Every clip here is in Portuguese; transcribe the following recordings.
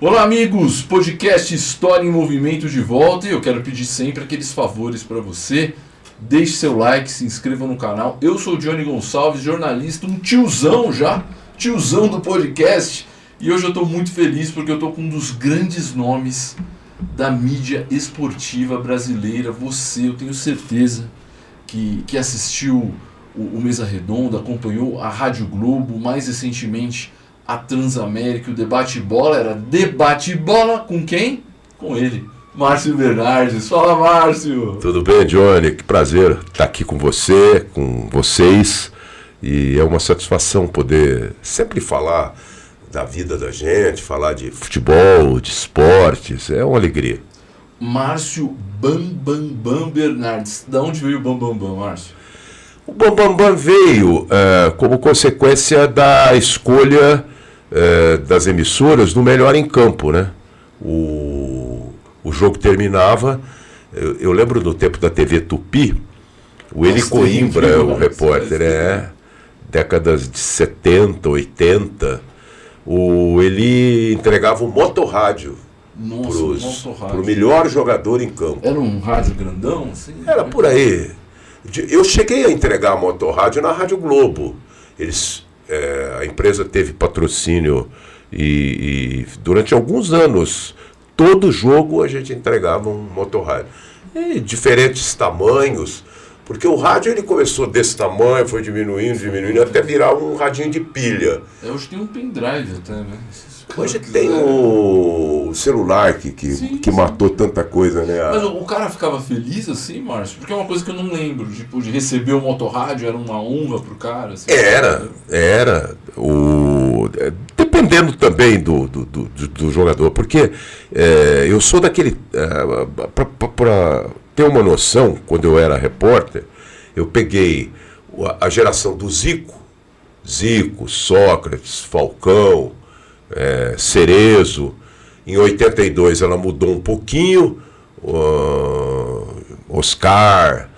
Olá, amigos! Podcast História em Movimento de volta e eu quero pedir sempre aqueles favores para você. Deixe seu like, se inscreva no canal. Eu sou o Johnny Gonçalves, jornalista, um tiozão do podcast. E hoje eu estou muito feliz porque eu estou com um dos grandes nomes da mídia esportiva brasileira. Você, eu tenho certeza que assistiu o Mesa Redonda, acompanhou a Rádio Globo, mais recentemente a Transamérica, o Debate Bola. Era Debate Bola com quem? Com ele, Márcio Bernardes. Fala, Márcio! Tudo bem, Johnny? Que prazer estar aqui com você, com vocês. E é uma satisfação poder sempre falar da vida da gente, falar de futebol, de esportes. É uma alegria. Márcio Bam Bernardes. Da onde veio o Bam, Márcio? O Bam veio como consequência da escolha das emissoras no Melhor em Campo, né? O jogo terminava, eu lembro do tempo da TV Tupi, o Eli Coimbra, o repórter, décadas de 70, 80, ele entregava um motorrádio para o melhor jogador em campo. Era um rádio grandão? Assim? Era por aí. Eu cheguei a entregar a motorrádio na Rádio Globo. A empresa teve patrocínio e durante alguns anos, todo jogo a gente entregava um motorrádio. E diferentes tamanhos, porque o rádio ele começou desse tamanho, foi diminuindo, até virar um radinho de pilha. Hoje tem um pendrive até, né? Hoje tem o celular que matou tanta coisa, né? Mas o cara ficava feliz assim, Márcio? Porque é uma coisa que eu não lembro, tipo, de receber o motorrádio, era uma honra pro cara? Assim, Era. Dependendo também do jogador, porque eu sou daquele... Para ter uma noção, quando eu era repórter, eu peguei a geração do Zico, Sócrates, Falcão, Cerezo. Em 82 ela mudou um pouquinho, Oscar,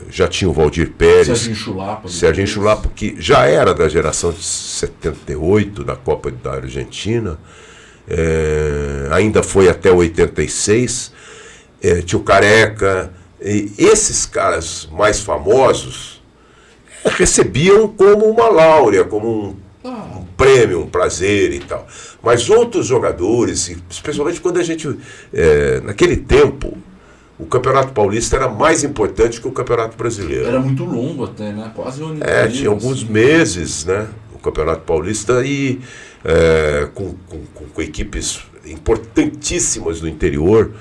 já tinha o Valdir Pérez, Serginho Chulapa, que já era da geração de 78 da Copa da Argentina, ainda foi até 86, tinha o Careca, e esses caras mais famosos recebiam como uma láurea, como um prêmio, um prazer e tal. Mas outros jogadores, especialmente quando a gente... naquele tempo, o Campeonato Paulista era mais importante que o Campeonato Brasileiro. Era muito longo até, né? Quase um ano. Tinha alguns meses, né? O Campeonato Paulista e com equipes importantíssimas do interior,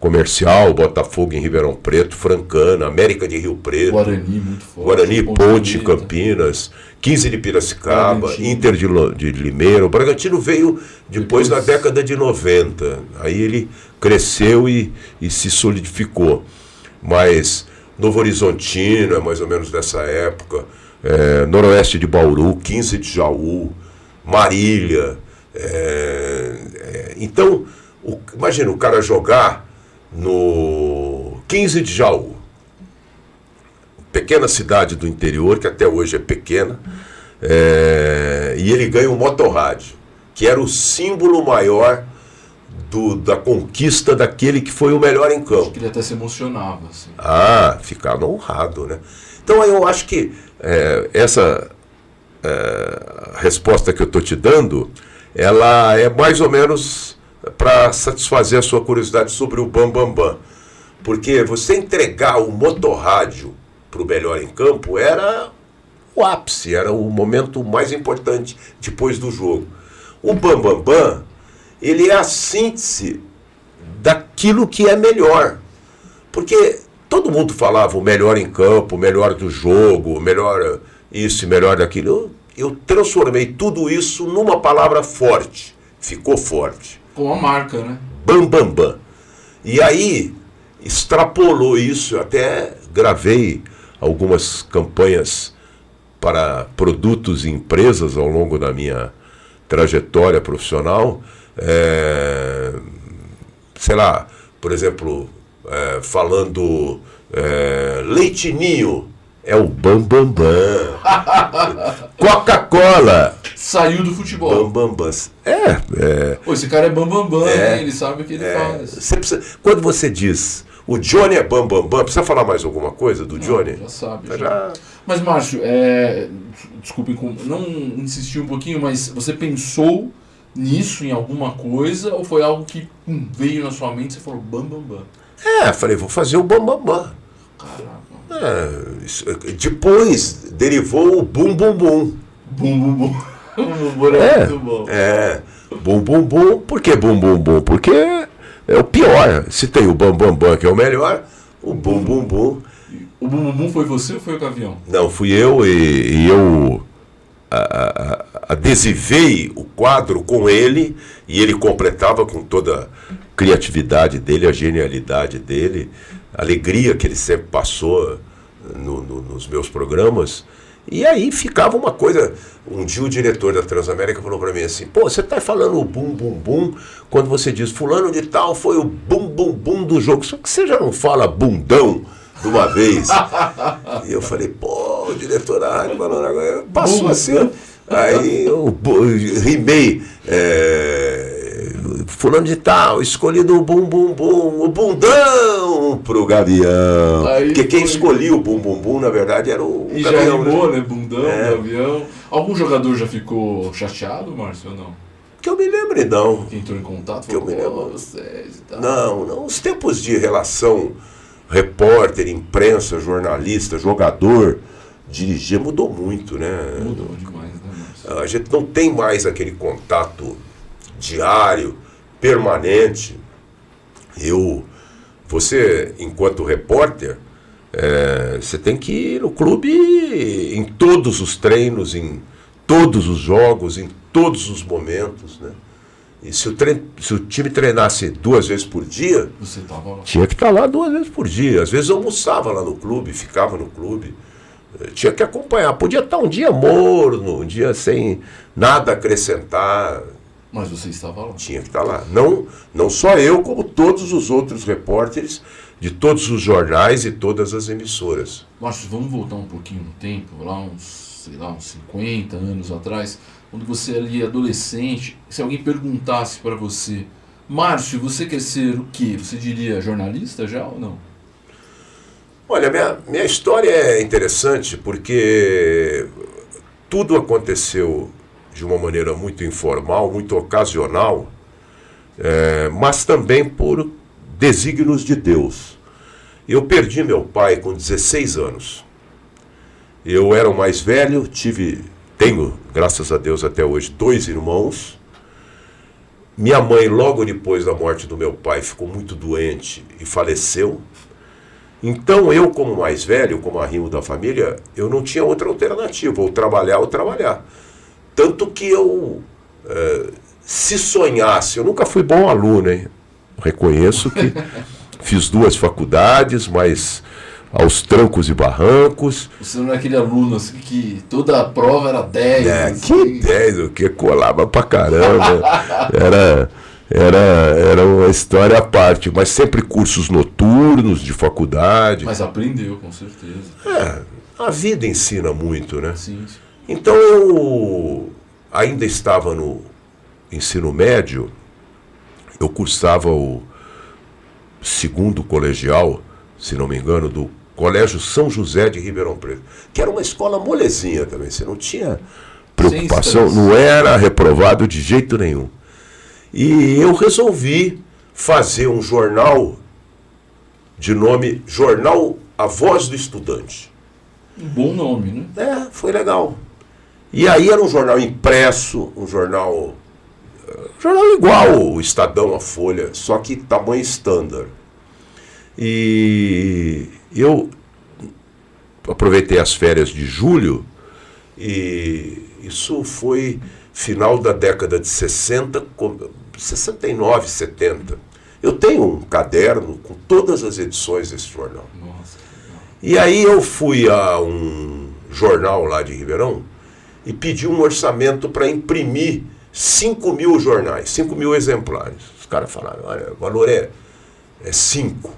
Comercial, Botafogo em Ribeirão Preto, Francana, América de Rio Preto, Guarani, muito forte, Guarani, Ponte, Campinas, 15 de Piracicaba, Inter de Limeira. O Bragantino veio depois na década de 90. Aí ele cresceu e se solidificou. Mas Novo Horizontino é mais ou menos dessa época, Noroeste de Bauru, 15 de Jaú, Marília. Então, imagina o cara jogar no 15 de Jaú, pequena cidade do interior, que até hoje é pequena, e ele ganha um motorrádio, que era o símbolo maior da conquista daquele que foi o melhor em campo. Acho que ele até se emocionava. Assim. Ficava honrado, né? Então eu acho que essa resposta que eu estou te dando, ela é mais ou menos para satisfazer a sua curiosidade sobre o Bam. Porque você entregar o motorrádio para o melhor em campo era o ápice, era o momento mais importante depois do jogo. O Bam, ele é a síntese daquilo que é melhor. Porque todo mundo falava o melhor em campo, o melhor do jogo, o melhor isso e melhor daquilo. Eu transformei tudo isso numa palavra forte. Ficou forte. Com a marca, né? Bam. E aí, extrapolou isso. Eu até gravei algumas campanhas para produtos e empresas ao longo da minha trajetória profissional. Sei lá, por exemplo, falando Leitinho é o Bam. Coca-Cola saiu do futebol. Bambambam. Pô, esse cara é bambambam, hein? Ele sabe o que ele faz. Quando você diz o Johnny é bambambam, precisa falar mais alguma coisa do Johnny? Já sabe. Já. Mas, Márcio, desculpe, não insistir um pouquinho, mas você pensou nisso, em alguma coisa, ou foi algo que veio na sua mente e você falou bambambam? Falei, vou fazer o bambambam. Caraca. Depois derivou o bum bum bum. Bum bum bum. O bum bum é muito bom. Bum bum bum. Por que bum bum bum? Porque é o pior. Se tem o bam bam bam, que é o melhor, o bum bum bum. O bum bum bum foi você ou foi o Gavião? Não, fui eu e eu adesivei o quadro com ele e ele completava com toda a criatividade dele, a genialidade dele, a alegria que ele sempre passou nos meus programas. E aí ficava uma coisa. Um dia o diretor da Transamérica falou para mim assim: pô, você tá falando o bum bum bum quando você diz fulano de tal foi o bum bum bum do jogo, só que você já não fala bundão de uma vez. E eu falei, pô, o diretor da rádio falando agora, passou assim. Aí eu rimei, fulano de tal, escolhido o bum bum bum, o bundão pro Gavião. Porque quem escolhia o bum bum bum, na verdade, era o e Gavião. E já rimou, né? Bundão, Gavião. Algum jogador já ficou chateado, Márcio, ou não? Que eu me lembre, não. Que entrou em contato? Que eu me lembro. Vocês e tal. Não. Os tempos de relação repórter, imprensa, jornalista, jogador, dirigir mudou muito, né? Mudou demais, né, Márcio? A gente não tem mais aquele contato diário, permanente. Você, enquanto repórter, você tem que ir no clube em todos os treinos, em todos os jogos, em todos os momentos, né? E se o time treinasse 2 vezes por dia, você tava lá. Tinha que estar lá 2 vezes por dia. Às vezes eu almoçava lá no clube, ficava no clube. Tinha que acompanhar. Podia estar um dia morno, um dia sem nada a acrescentar. Mas você estava lá. Tinha que estar lá. Não só eu, como todos os outros repórteres de todos os jornais e todas as emissoras. Márcio, vamos voltar um pouquinho no tempo, lá uns 50 anos atrás, quando você ali adolescente, se alguém perguntasse para você, Márcio, você quer ser o quê? Você diria jornalista já ou não? Olha, minha história é interessante porque tudo aconteceu de uma maneira muito informal, muito ocasional, mas também por desígnios de Deus. Eu perdi meu pai com 16 anos. Eu era o mais velho, tenho, graças a Deus até hoje, 2 irmãos. Minha mãe, logo depois da morte do meu pai, ficou muito doente e faleceu. Então eu, como mais velho, como arrimo da família, eu não tinha outra alternativa, ou trabalhar. Tanto que eu, se sonhasse, eu nunca fui bom aluno, hein? Reconheço que fiz 2 faculdades, mas aos trancos e barrancos. Você não é aquele aluno assim que toda a prova era 10. Que 10, o que colava pra caramba. Era uma história à parte, mas sempre cursos noturnos de faculdade. Mas aprendeu, com certeza. A vida ensina muito, né? Sim. Então eu ainda estava no ensino médio, eu cursava o 2º colegial, se não me engano, do Colégio São José de Ribeirão Preto, que era uma escola molezinha também, você não tinha preocupação, não era reprovado de jeito nenhum. E eu resolvi fazer um jornal de nome Jornal A Voz do Estudante. Um bom nome, né? Foi legal. E aí era um jornal impresso, um jornal igual o Estadão, a Folha, só que tamanho standard. E eu aproveitei as férias de julho, e isso foi final da década de 60, 69, 70. Eu tenho um caderno com todas as edições desse jornal. Nossa. E aí eu fui a um jornal lá de Ribeirão e pedi um orçamento para imprimir 5.000 jornais, 5.000 exemplares. Os caras falaram, olha, o valor é 5.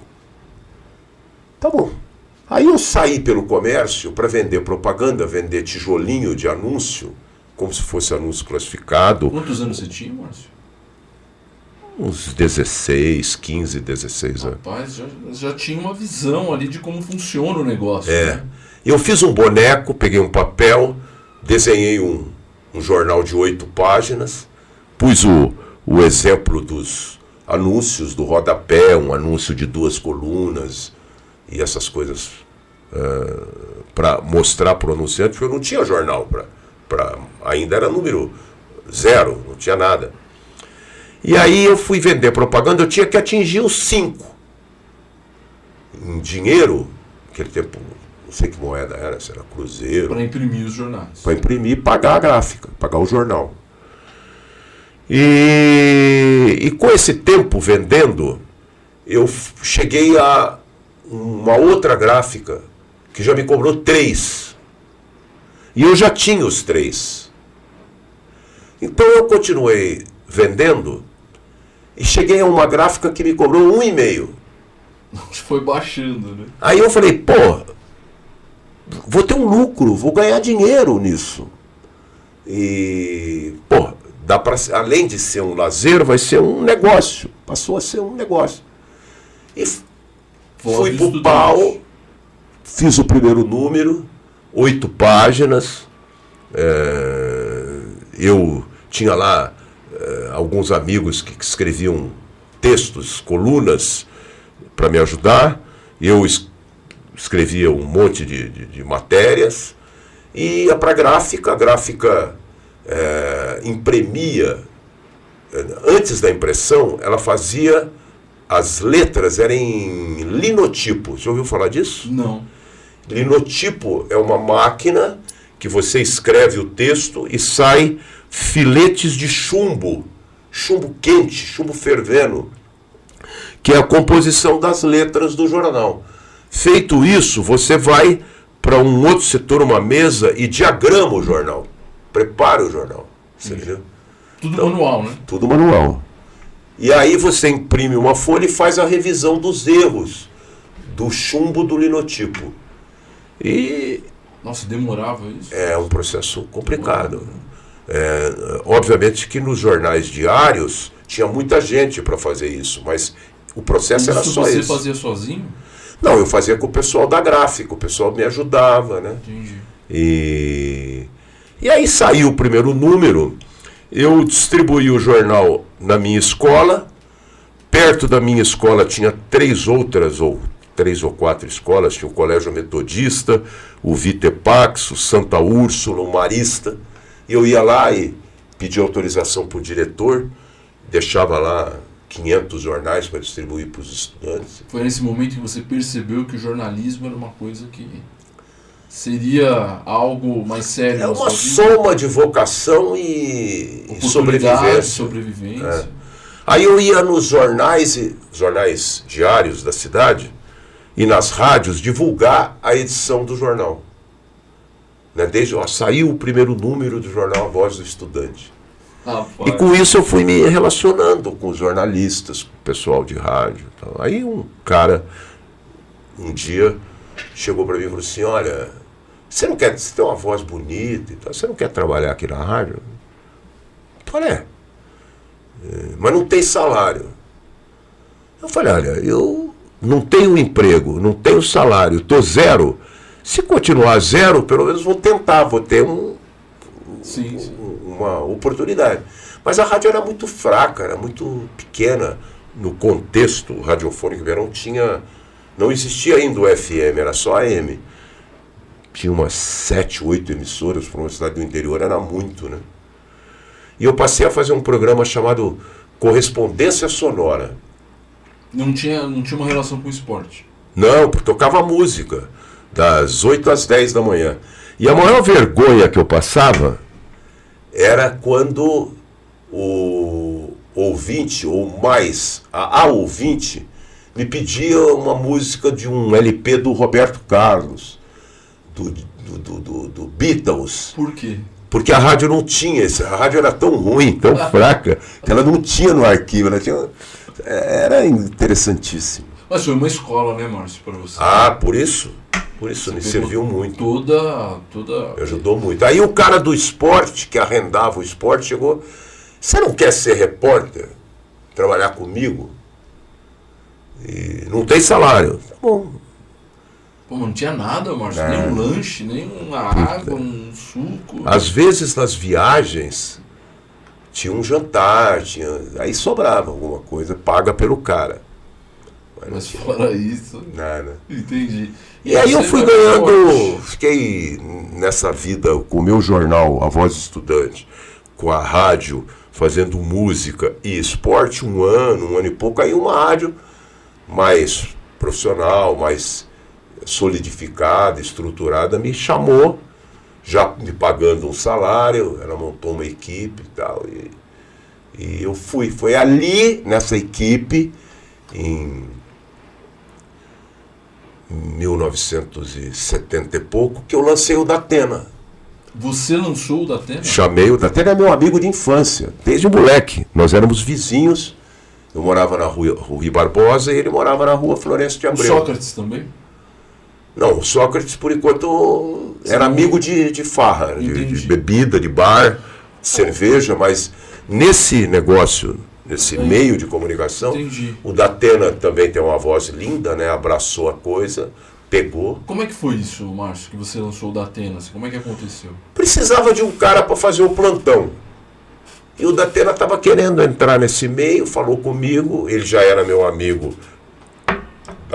Tá bom. Aí eu saí pelo comércio para vender propaganda, vender tijolinho de anúncio, como se fosse anúncio classificado. Quantos anos você tinha, Márcio? Uns 16, 15, 16 anos. Rapaz, já tinha uma visão ali de como funciona o negócio. Né? Eu fiz um boneco, peguei um papel, desenhei um jornal de 8 páginas, pus o exemplo dos anúncios do rodapé, um anúncio de 2 colunas e essas coisas para mostrar para o anunciante, porque eu não tinha jornal, ainda era número 0, não tinha nada. E aí eu fui vender propaganda, eu tinha que atingir os 5. Em dinheiro, naquele tempo, não sei que moeda era, se era cruzeiro. Para imprimir os jornais. Para imprimir e pagar a gráfica, pagar o jornal. E com esse tempo vendendo, eu cheguei a uma outra gráfica que já me cobrou 3. E eu já tinha os 3. Então eu continuei vendendo e cheguei a uma gráfica que me cobrou 1,5. Foi baixando, né? Aí eu falei, pô, vou ter um lucro, vou ganhar dinheiro nisso. E, pô, dá para, além de ser um lazer, vai ser um negócio. Passou a ser um negócio. E fui pro pau, fiz o primeiro número, 8 páginas. Eu tinha lá alguns amigos que escreviam textos, colunas, para me ajudar. Eu escrevia um monte de matérias. E ia para a gráfica imprimia. Antes da impressão, ela fazia, as letras eram em linotipo. Você ouviu falar disso? Não. Linotipo é uma máquina que você escreve o texto e sai filetes de chumbo quente, chumbo fervendo, que é a composição das letras do jornal. Feito isso, você vai para um outro setor, uma mesa, e diagrama o jornal. Prepara o jornal. Você entendeu? Tudo então, manual, né? Tudo manual. E aí você imprime uma folha e faz a revisão dos erros do chumbo do linotipo. E... Nossa, demorava isso? É um processo complicado. Obviamente que nos jornais diários tinha muita gente para fazer isso, mas o processo era só esse. Você fazia sozinho? Não, eu fazia com o pessoal da gráfica, o pessoal me ajudava, né? Entendi. E aí saiu o primeiro número, eu distribuí o jornal na minha escola. Perto da minha escola tinha 3 ou 4 escolas, tinha o Colégio Metodista, o Vitepax, o Santa Úrsula, o Marista. E eu ia lá e pedia autorização para o diretor, deixava lá 500 jornais para distribuir para os estudantes. Foi nesse momento que você percebeu que o jornalismo era uma coisa que seria algo mais sério? É uma soma de vocação e sobrevivência. Aí eu ia nos jornais diários da cidade e nas rádios divulgar a edição do jornal. Né? Saiu o primeiro número do jornal A Voz do Estudante. E com isso eu fui me relacionando com os jornalistas, com o pessoal de rádio. Tal. Aí um cara, um dia, chegou para mim e falou assim, olha, você tem uma voz bonita e tal, você não quer trabalhar aqui na rádio? Eu falei, mas não tem salário. Eu falei, olha, eu não tenho emprego, não tenho salário, estou 0. Se continuar 0, pelo menos vou tentar, vou ter uma oportunidade. Mas a rádio era muito fraca, era muito pequena no contexto radiofônico. Não existia ainda o FM, era só AM. Tinha umas 7, 8 emissoras para uma cidade do interior, era muito, né? E eu passei a fazer um programa chamado Correspondência Sonora. Não tinha uma relação com o esporte? Não, porque tocava música, das 8 às 10 da manhã. E a maior vergonha que eu passava era quando o ouvinte, ou mais, a ouvinte, me pedia uma música de um LP do Roberto Carlos, do Beatles. Por quê? Porque a rádio não tinha, a rádio era tão ruim, tão fraca, que ela não tinha no arquivo, era interessantíssimo. Mas foi uma escola, né, Márcio, para você? Por isso. Por isso Você me pegou serviu muito. Toda... Me ajudou muito. Aí o cara do esporte, que arrendava o esporte, chegou: você não quer ser repórter? Trabalhar comigo? E não tem salário. Tá bom. Pô, mas não tinha nada, Márcio. Nem um lanche, nem uma água, um suco. Às vezes nas viagens tinha um jantar, aí sobrava alguma coisa, paga pelo cara. Mas fora isso, nada. Entendi. E aí eu fui ganhando, fiquei nessa vida com o meu jornal, A Voz do Estudante, com a rádio, fazendo música e esporte um ano e pouco, aí uma rádio mais profissional, mais solidificada, estruturada, me chamou, já me pagando um salário, ela montou uma equipe e tal, e eu fui. Foi ali, nessa equipe, em 1970 e pouco, que eu lancei o Datena. Você lançou o Datena? Chamei o Datena, é meu amigo de infância, desde moleque. Nós éramos vizinhos. Eu morava na rua Rui Barbosa e ele morava na rua Florencio de Abreu. O Sócrates também? Não, o Sócrates, por enquanto, era amigo de farra, de bebida, de bar, de cerveja, mas nesse negócio, nesse meio de comunicação, o Datena também tem uma voz linda, né? Abraçou a coisa, pegou. Como é que foi isso, Márcio, que você lançou o Datena? Como é que aconteceu? Precisava de um cara para fazer o plantão. E o Datena estava querendo entrar nesse meio, falou comigo, ele já era meu amigo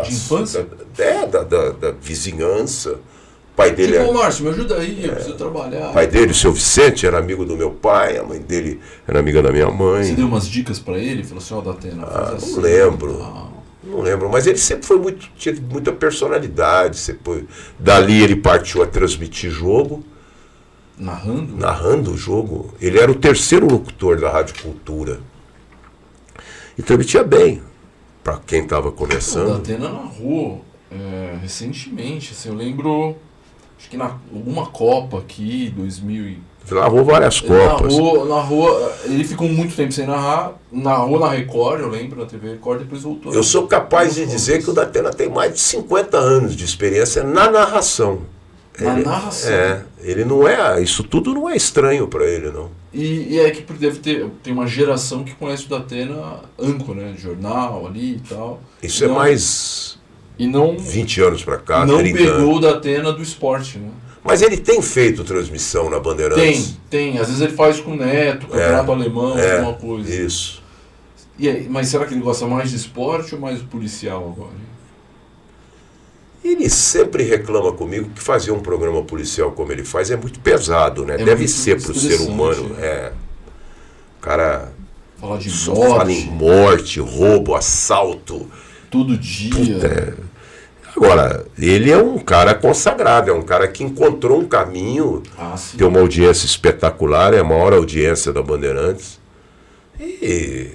de infância? Da vizinhança. O pai dele Márcio, me ajuda aí, eu preciso trabalhar. O pai dele, o seu Vicente, era amigo do meu pai, a mãe dele era amiga da minha mãe. Você deu umas dicas para ele? Falou assim, ó, Datena, faz assim. Não lembro. Não lembro, mas ele sempre foi tinha muita personalidade. Dali ele partiu a transmitir jogo. Narrando? Narrando o jogo. Ele era o terceiro locutor da Rádio Cultura. E transmitia bem, para quem estava começando. O Datena narrou recentemente, assim, eu lembro, acho que na alguma Copa aqui, 2000 narrou várias Copas. Narrou, ele ficou muito tempo sem narrar, narrou na Record, eu lembro, na TV Record, depois voltou. Eu sou capaz de dizer que o Datena tem mais de 50 anos de experiência na narração. Narração? Ele não é, isso tudo não é estranho para ele, não. E é que deve tem uma geração que conhece o Datena âncora, né, de jornal ali e tal. Isso é mais 20 anos para cá, não 30 pegou anos. o Datena do esporte, né? Mas ele tem feito transmissão na Bandeirantes? Tem. Às vezes ele faz com o Neto, campeonato alemão, alguma coisa. Isso. E aí, mas será que ele gosta mais de esporte ou mais policial agora? Ele sempre reclama comigo que fazer um programa policial como ele faz é muito pesado, né? Deve muito ser para o ser humano. O cara fala de só fala em morte, roubo, assalto. Todo dia. Agora, ele é um cara consagrado, é um cara que encontrou um caminho, tem uma audiência espetacular, é a maior audiência da Bandeirantes. E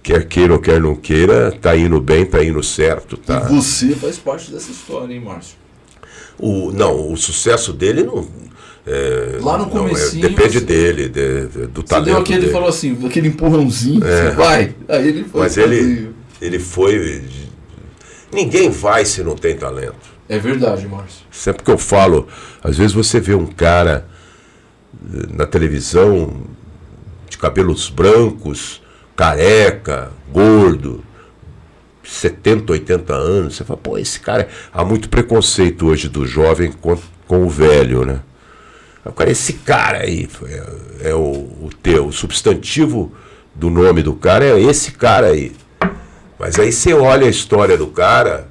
quer queira ou quer não queira, tá indo bem, tá indo certo. Tá. E você faz parte dessa história, hein, Márcio? O sucesso dele não... lá no comecinho... depende dele, do talento deu aquele, dele. Falou assim, aquele empurrãozinho, você vai. Aí ele foi. Mas ele foi... Ninguém vai se não tem talento. É verdade, Márcio. Sempre que eu falo, às vezes você vê um cara na televisão de cabelos brancos, careca, gordo, 70, 80 anos, você fala, pô, esse cara... Há muito preconceito hoje do jovem com o velho, né? Agora, esse cara aí, o substantivo do nome do cara é esse cara aí. Mas aí você olha a história do cara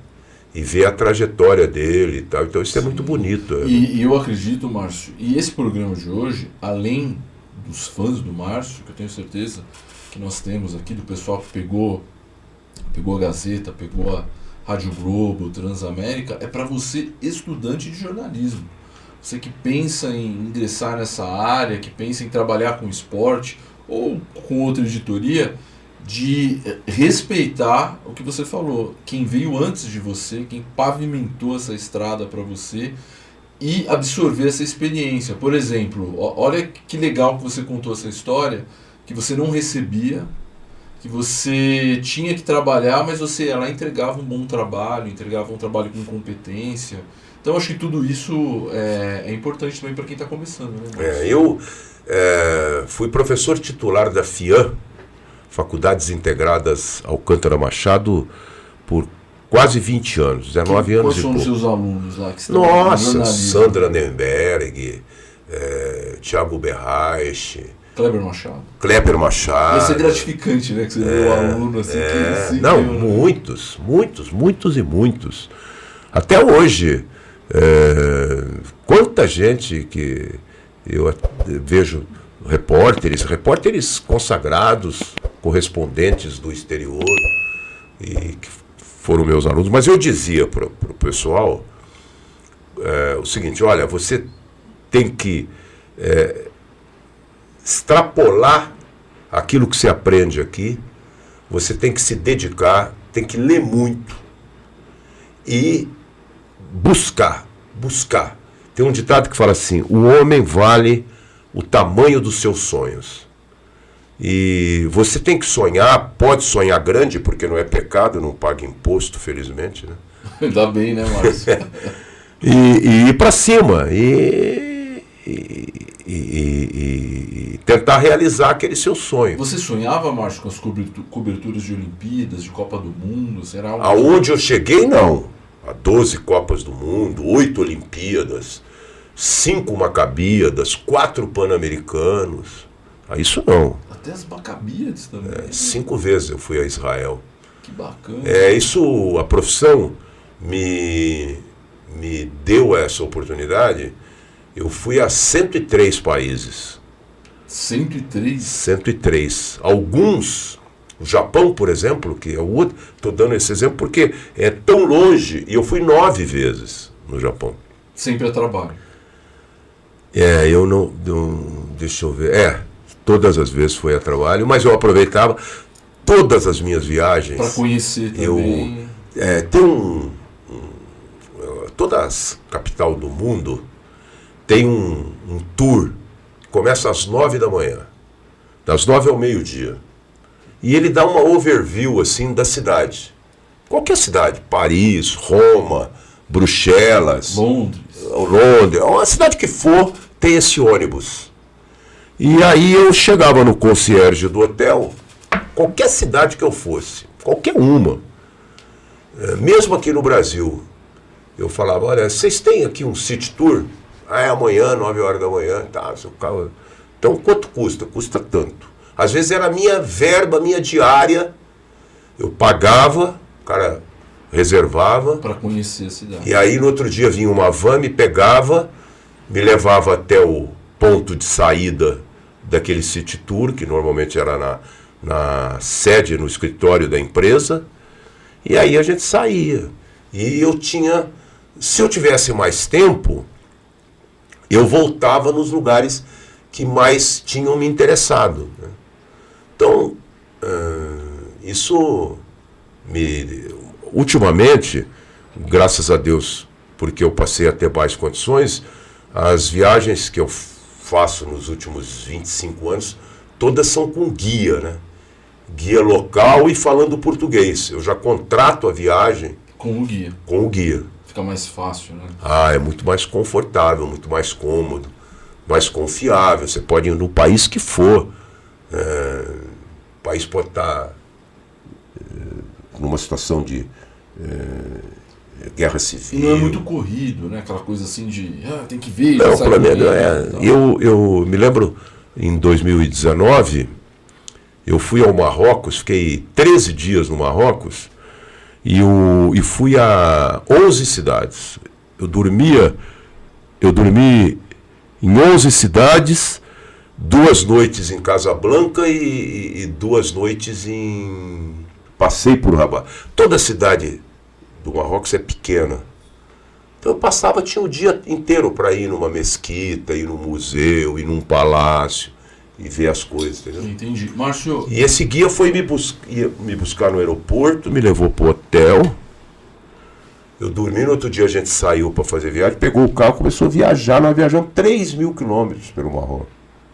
e vê a trajetória dele e tal. Então isso é muito bonito. E eu acredito, Márcio, e esse programa de hoje, além dos fãs do Márcio, que eu tenho certeza que nós temos aqui, do pessoal que pegou a Gazeta, pegou a Rádio Globo, Transamérica, é para você, estudante de jornalismo. Você que pensa em ingressar nessa área, que pensa em trabalhar com esporte ou com outra editoria, de respeitar o que você falou, quem veio antes de você, quem pavimentou essa estrada para você e absorver essa experiência. Por exemplo, olha que legal que você contou essa história, que você não recebia, que você tinha que trabalhar, mas você lá entregava um bom trabalho, entregava um trabalho com competência, Então acho que tudo isso é importante também para quem está começando, né? Eu fui professor titular da FIAM, Faculdades Integradas Alcântara Machado, por quase 20 anos, 19 anos e pouco. Quais são os seus alunos lá que estão Nossa, Sandra Nemberg, Thiago Berraich, Kleber Machado. Machado. Vai ser gratificante, né? Que você vê o aluno assim que Não, muitos. Até hoje, quanta gente que eu vejo repórteres consagrados, correspondentes do exterior, e que foram meus alunos, mas eu dizia para o pessoal o seguinte: olha, você tem que extrapolar aquilo que você aprende aqui, você tem que se dedicar, tem que ler muito e buscar. Tem um ditado que fala assim: o homem vale o tamanho dos seus sonhos. E você tem que sonhar, pode sonhar grande, porque não é pecado, não paga imposto, felizmente, né? Ainda bem, né, Márcio? e ir para cima, e tentar realizar aquele seu sonho. Você sonhava, Márcio, com as coberturas de Olimpíadas, de Copa do Mundo? Será algo... Aonde eu cheguei, não. A 12 Copas do Mundo, 8 Olimpíadas, 5 Macabíadas, 4 Pan-Americanos. Isso não. Até as Macabíades também. 5 vezes eu fui a Israel. Que bacana. Isso, a profissão me deu essa oportunidade. Eu fui a 103 países. 103? 103. Alguns, o Japão, por exemplo, que é o outro, estou dando esse exemplo porque é tão longe, e eu fui 9 vezes no Japão. Sempre a trabalho. Eu não deixa eu ver. Todas as vezes foi a trabalho, mas eu aproveitava todas as minhas viagens. Para conhecer também. Tem toda a capital do mundo tem um tour, começa às 9 da manhã, das 9 ao meio-dia. E ele dá uma overview assim da cidade. Qualquer cidade, Paris, Roma, Bruxelas, Londres, uma cidade que for, tem esse ônibus. E aí eu chegava no concierge do hotel, qualquer cidade que eu fosse, qualquer uma, mesmo aqui no Brasil, eu falava: olha, vocês têm aqui um city tour? Amanhã, 9 horas da manhã, tá, seu carro. Então quanto custa? Custa tanto. Às vezes era a minha verba, minha diária, eu pagava, o cara reservava. Para conhecer a cidade. E aí no outro dia vinha uma van, me pegava, me levava até o ponto de saída daquele city tour, que normalmente era na sede, no escritório da empresa, e aí a gente saía. E eu tinha, se eu tivesse mais tempo, eu voltava nos lugares que mais tinham me interessado, né? Então, isso ultimamente, graças a Deus, porque eu passei a ter mais condições, as viagens que eu faço nos últimos 25 anos, todas são com guia, né? Guia local e falando português. Eu já contrato a viagem com o guia. Com o guia. Fica mais fácil, né? É muito mais confortável, muito mais cômodo, mais confiável. Você pode ir no país que for. O país pode estar numa situação de guerra civil. E não é muito corrido, né? Aquela coisa assim de tem que ver. Não, pelo menos eu me lembro, em 2019, eu fui ao Marrocos, fiquei 13 dias no Marrocos e fui a 11 cidades. Eu dormi em 11 cidades, 2 noites em Casablanca e 2 noites Passei por Rabat. Toda a cidade do Marrocos é pequena. Então eu tinha o dia inteiro para ir numa mesquita, ir num museu, ir num palácio e ver as coisas, entendeu? Entendi. Márcio... E esse guia foi me buscar no aeroporto, me levou pro hotel. Eu dormi, no outro dia a gente saiu para fazer viagem, pegou o carro, começou a viajar. Nós viajamos 3.000 quilômetros pelo Marrocos.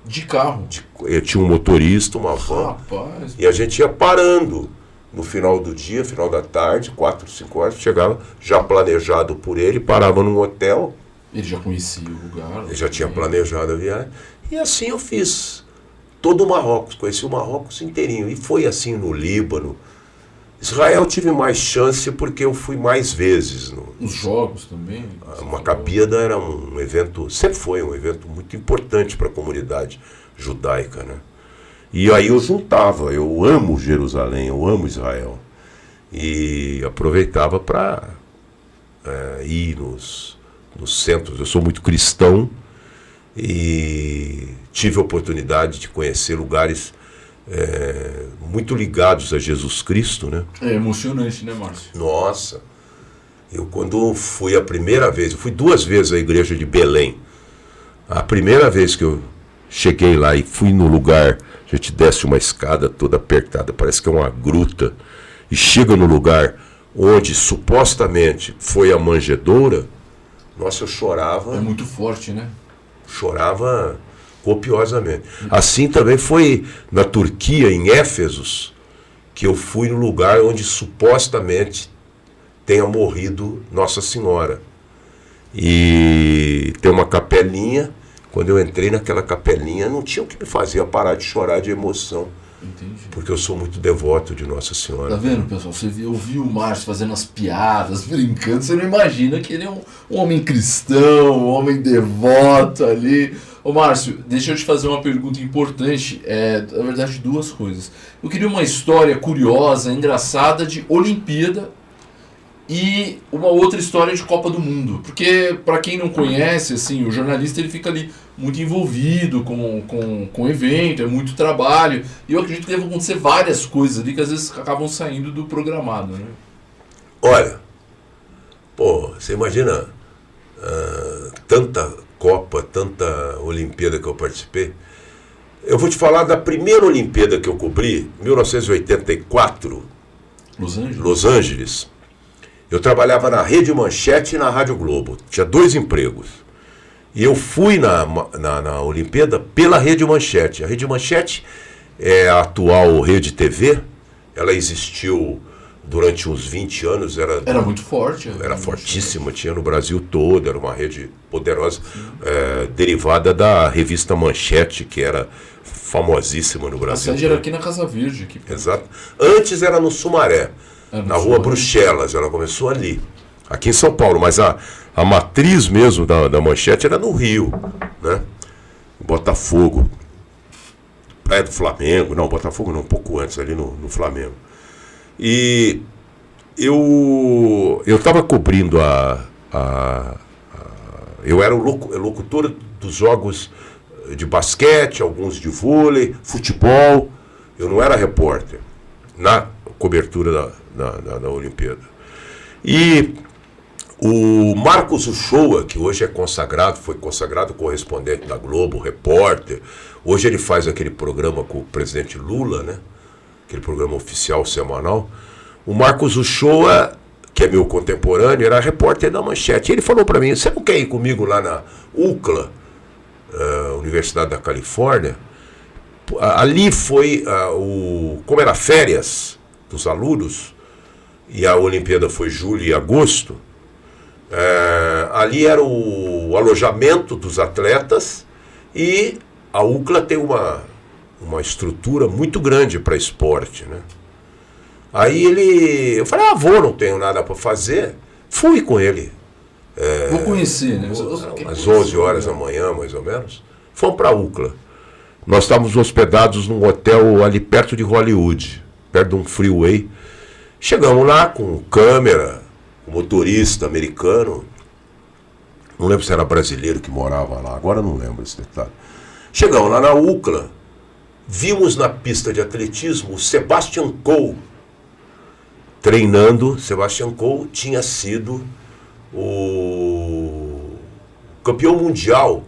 De carro? Eu tinha um motorista, uma van. Rapaz. E a gente ia parando no final do dia, final da tarde, 4, 5 horas, chegava já planejado por ele, parava num hotel. Ele já conhecia o lugar. Ele já tinha planejado a viagem. E assim eu fiz todo o Marrocos, conheci o Marrocos inteirinho. E foi assim no Líbano. Israel tive mais chance porque eu fui mais vezes. Os jogos também. A Maccabiada era um evento, sempre foi um evento muito importante para a comunidade judaica, né? E aí eu juntava, eu amo Jerusalém, eu amo Israel. E aproveitava para ir nos centros. Eu sou muito cristão e tive a oportunidade de conhecer lugares muito ligados a Jesus Cristo, né? É emocionante, né, Márcio? Nossa, eu quando fui a primeira vez, eu fui 2 vezes à igreja de Belém. A primeira vez que eu cheguei lá e fui no lugar, a gente desce uma escada toda apertada, parece que é uma gruta, e chega no lugar onde supostamente foi a manjedoura. Nossa, eu chorava. É muito forte, né? Chorava copiosamente. Assim também foi na Turquia, em Éfesos, que eu fui no lugar onde supostamente tenha morrido Nossa Senhora. E tem uma capelinha. Quando eu entrei naquela capelinha, não tinha o que me fazer parar de chorar de emoção. Entendi. Porque eu sou muito devoto de Nossa Senhora. Tá vendo, pessoal? Você ouviu o Márcio fazendo as piadas, brincando, você não imagina que ele é um homem cristão, um homem devoto ali. Ô Márcio, deixa eu te fazer uma pergunta importante, na verdade 2 coisas. Eu queria uma história curiosa, engraçada de Olimpíada e uma outra história de Copa do Mundo. Porque, para quem não conhece, assim, o jornalista ele fica ali muito envolvido com o evento, é muito trabalho. E eu acredito que deve acontecer várias coisas ali que às vezes acabam saindo do programado, né? Olha, você imagina tanta Copa, tanta Olimpíada que eu participei. Eu vou te falar da primeira Olimpíada que eu cobri, 1984, Los Angeles. Eu trabalhava na Rede Manchete e na Rádio Globo. Tinha 2 empregos. E eu fui na Olimpíada pela Rede Manchete. A Rede Manchete é a atual Rede TV. Ela existiu durante uns 20 anos. Era muito forte. Era fortíssima, tinha no Brasil todo. Era uma rede poderosa, derivada da revista Manchete, que era famosíssima no Brasil. A sede era aqui na Casa Verde. Aqui. Exato. Antes era no Sumaré. Na rua Bruxelas, ela começou ali, aqui em São Paulo, mas a matriz mesmo da Manchete era no Rio, né? Botafogo, Praia do Flamengo, não, Botafogo não, um pouco antes, ali no Flamengo. E eu estava cobrindo eu era o locutor dos jogos de basquete, alguns de vôlei, futebol, eu não era repórter, na cobertura da Olimpíada. E o Marcos Uchoa, que hoje foi consagrado correspondente da Globo, repórter, hoje ele faz aquele programa com o presidente Lula, né? Aquele programa oficial semanal. O Marcos Uchoa, que é meu contemporâneo, era repórter da Manchete. E ele falou para mim: você não quer ir comigo lá na UCLA, Universidade da Califórnia? Ali foi, como era férias dos alunos, e a Olimpíada foi julho e agosto, ali era o alojamento dos atletas, e a UCLA tem uma estrutura muito grande para esporte, né? Aí eu falei, não tenho nada para fazer. Fui com ele. Vou conhecer, né? Às 11 horas da manhã, mais ou menos. Fomos para a UCLA. Nós estávamos hospedados num hotel ali perto de Hollywood, perto de um freeway. Chegamos lá com câmera, com motorista americano. Não lembro se era brasileiro que morava lá, agora não lembro esse detalhe. Chegamos lá na UCLA, vimos na pista de atletismo o Sebastian Coe treinando. Sebastian Coe tinha sido o campeão mundial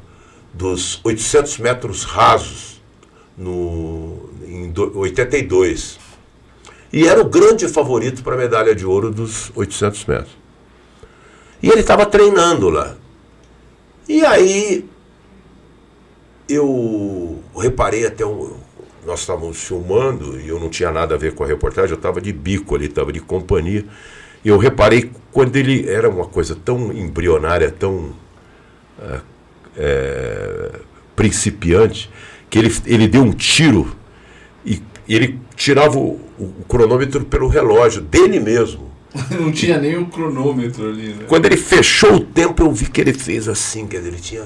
dos 800 metros rasos em 82. E era o grande favorito para a medalha de ouro dos 800 metros. E ele estava treinando lá. E aí eu reparei até nós estávamos filmando e eu não tinha nada a ver com a reportagem, eu estava de bico ali, estava de companhia. E eu reparei quando ele era uma coisa tão embrionária, tão principiante, que ele deu um tiro e ele tirava o cronômetro pelo relógio dele mesmo. Não tinha nem o cronômetro ali, né? Quando ele fechou o tempo, eu vi que ele fez assim, quer dizer, ele tinha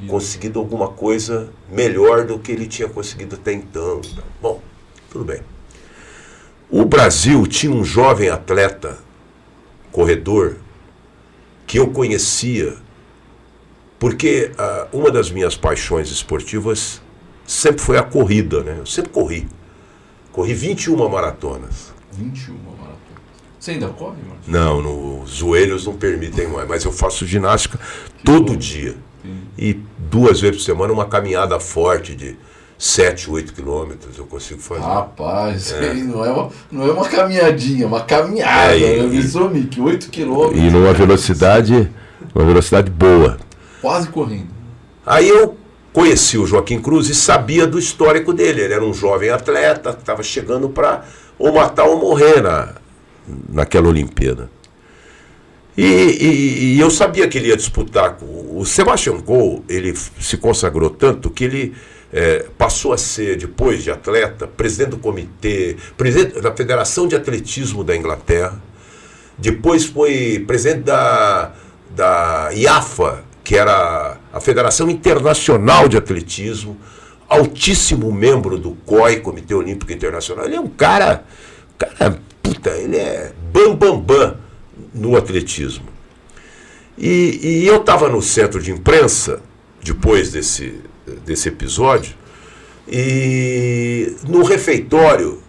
conseguido alguma coisa melhor do que ele tinha conseguido até então. Bom, tudo bem. O Brasil tinha um jovem atleta, corredor, que eu conhecia, porque uma das minhas paixões esportivas sempre foi a corrida, né? Eu sempre corri. Corri 21 maratonas. 21 maratonas. Você ainda corre, Marcos? Não, os joelhos não permitem mais, mas eu faço ginástica todo dia. Sim. E 2 vezes por semana uma caminhada forte de 7, 8 quilômetros eu consigo fazer. Rapaz, aí não é uma caminhadinha, é uma caminhada. Eu vi só, Mick, 8 quilômetros. E numa velocidade boa. Quase correndo. Aí eu conheci o Joaquim Cruz e sabia do histórico dele. Ele era um jovem atleta que estava chegando para ou matar ou morrer naquela Olimpíada. E eu sabia que ele ia disputar. O Sebastian Coe, ele se consagrou tanto que ele passou a ser, depois de atleta, presidente do comitê, presidente da Federação de Atletismo da Inglaterra. Depois foi presidente da IAFA, que era a Federação Internacional de Atletismo, altíssimo membro do COI, Comitê Olímpico Internacional. Ele é um cara, ele é bam no atletismo. E eu estava no centro de imprensa, depois desse episódio, e no refeitório,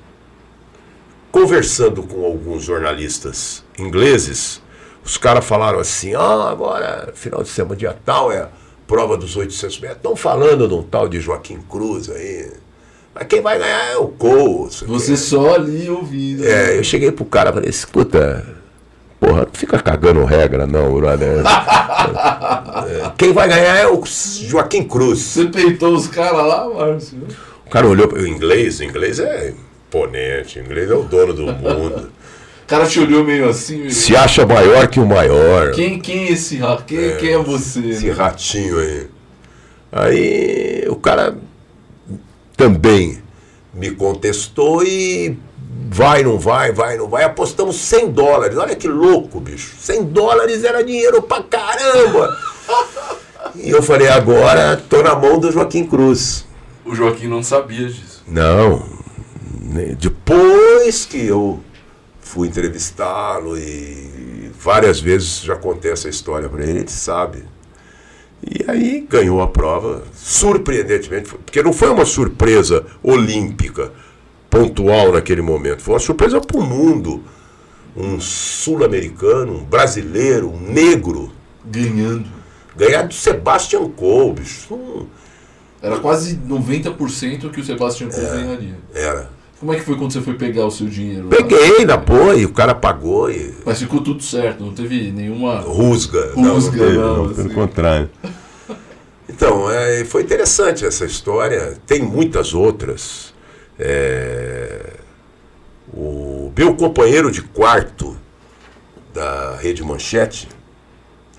conversando com alguns jornalistas ingleses, os caras falaram assim, agora, final de semana, dia tal, é a prova dos 800 metros. Estão falando de um tal de Joaquim Cruz aí. Mas quem vai ganhar é o Coe. Você só ali ouvindo. Eu cheguei pro cara e falei, escuta, porra, não fica cagando regra não, brother. Quem vai ganhar é o Joaquim Cruz. Você peitou os caras lá, Márcio? O cara olhou para o inglês é imponente, o inglês é o dono do mundo. O cara te olhou meio assim. Se acha maior que o maior. Quem é esse rato? Quem é você? Esse ratinho aí. Aí o cara também me contestou e não vai. Apostamos $100. Olha que louco, bicho. $100 era dinheiro pra caramba. E eu falei, agora tô na mão do Joaquim Cruz. O Joaquim não sabia disso. Não. Depois que eu fui entrevistá-lo e várias vezes já contei essa história para ele sabe. E aí ganhou a prova, surpreendentemente, porque não foi uma surpresa olímpica, pontual naquele momento, foi uma surpresa para o mundo. Um sul-americano, um brasileiro, um negro. Ganhar do Sebastian Coe, bicho. Era quase 90% que o Sebastian Coe ganharia. Era. Como é que foi quando você foi pegar o seu dinheiro? Peguei na boa e o cara pagou. Mas ficou tudo certo, não teve nenhuma... Rusga. Não, pelo contrário. Então, foi interessante essa história. Tem muitas outras. O meu companheiro de quarto da Rede Manchete,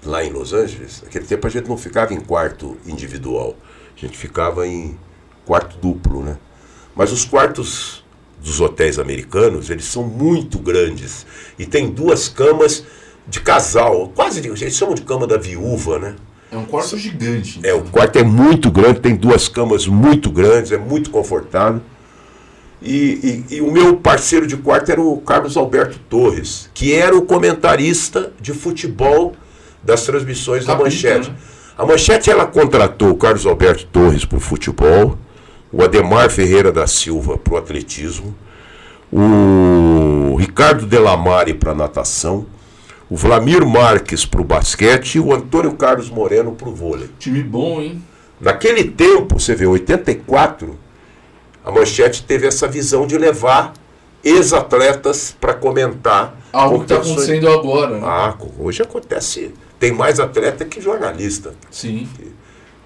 lá em Los Angeles, naquele tempo a gente não ficava em quarto individual, a gente ficava em quarto duplo, né? Mas os quartos dos hotéis americanos, eles são muito grandes e tem 2 camas de casal, quase, eles chamam de cama da viúva, né? É um quarto gigante. Então. O quarto é muito grande, tem 2 camas muito grandes, é muito confortável. E o meu parceiro de quarto era o Carlos Alberto Torres, que era o comentarista de futebol das transmissões da Manchete. Né? A Manchete, ela contratou o Carlos Alberto Torres para o futebol, o Ademar Ferreira da Silva para o atletismo, o Ricardo Delamare para a natação, o Vlamir Marques para o basquete e o Antônio Carlos Moreno para o vôlei. Time bom, hein? Naquele tempo, você vê, 84, a Manchete teve essa visão de levar ex-atletas para comentar. Algo que está acontecendo agora, né? Hoje acontece, tem mais atleta que jornalista. Sim.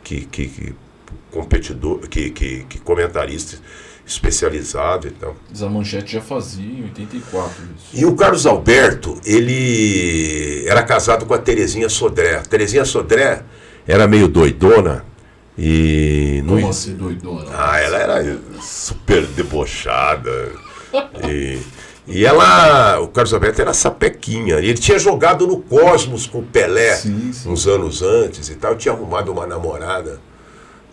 Que competidor, que comentarista especializado e tal. Mas a Manchete já fazia em 84 isso. E o Carlos Alberto, ele era casado com a Terezinha Sodré. A Terezinha Sodré era meio doidona e... Como assim doidona? Ela era super debochada. E ela, o Carlos Alberto era sapequinha. Ele tinha jogado no Cosmos com o Pelé uns anos antes e tal. Tinha arrumado uma namorada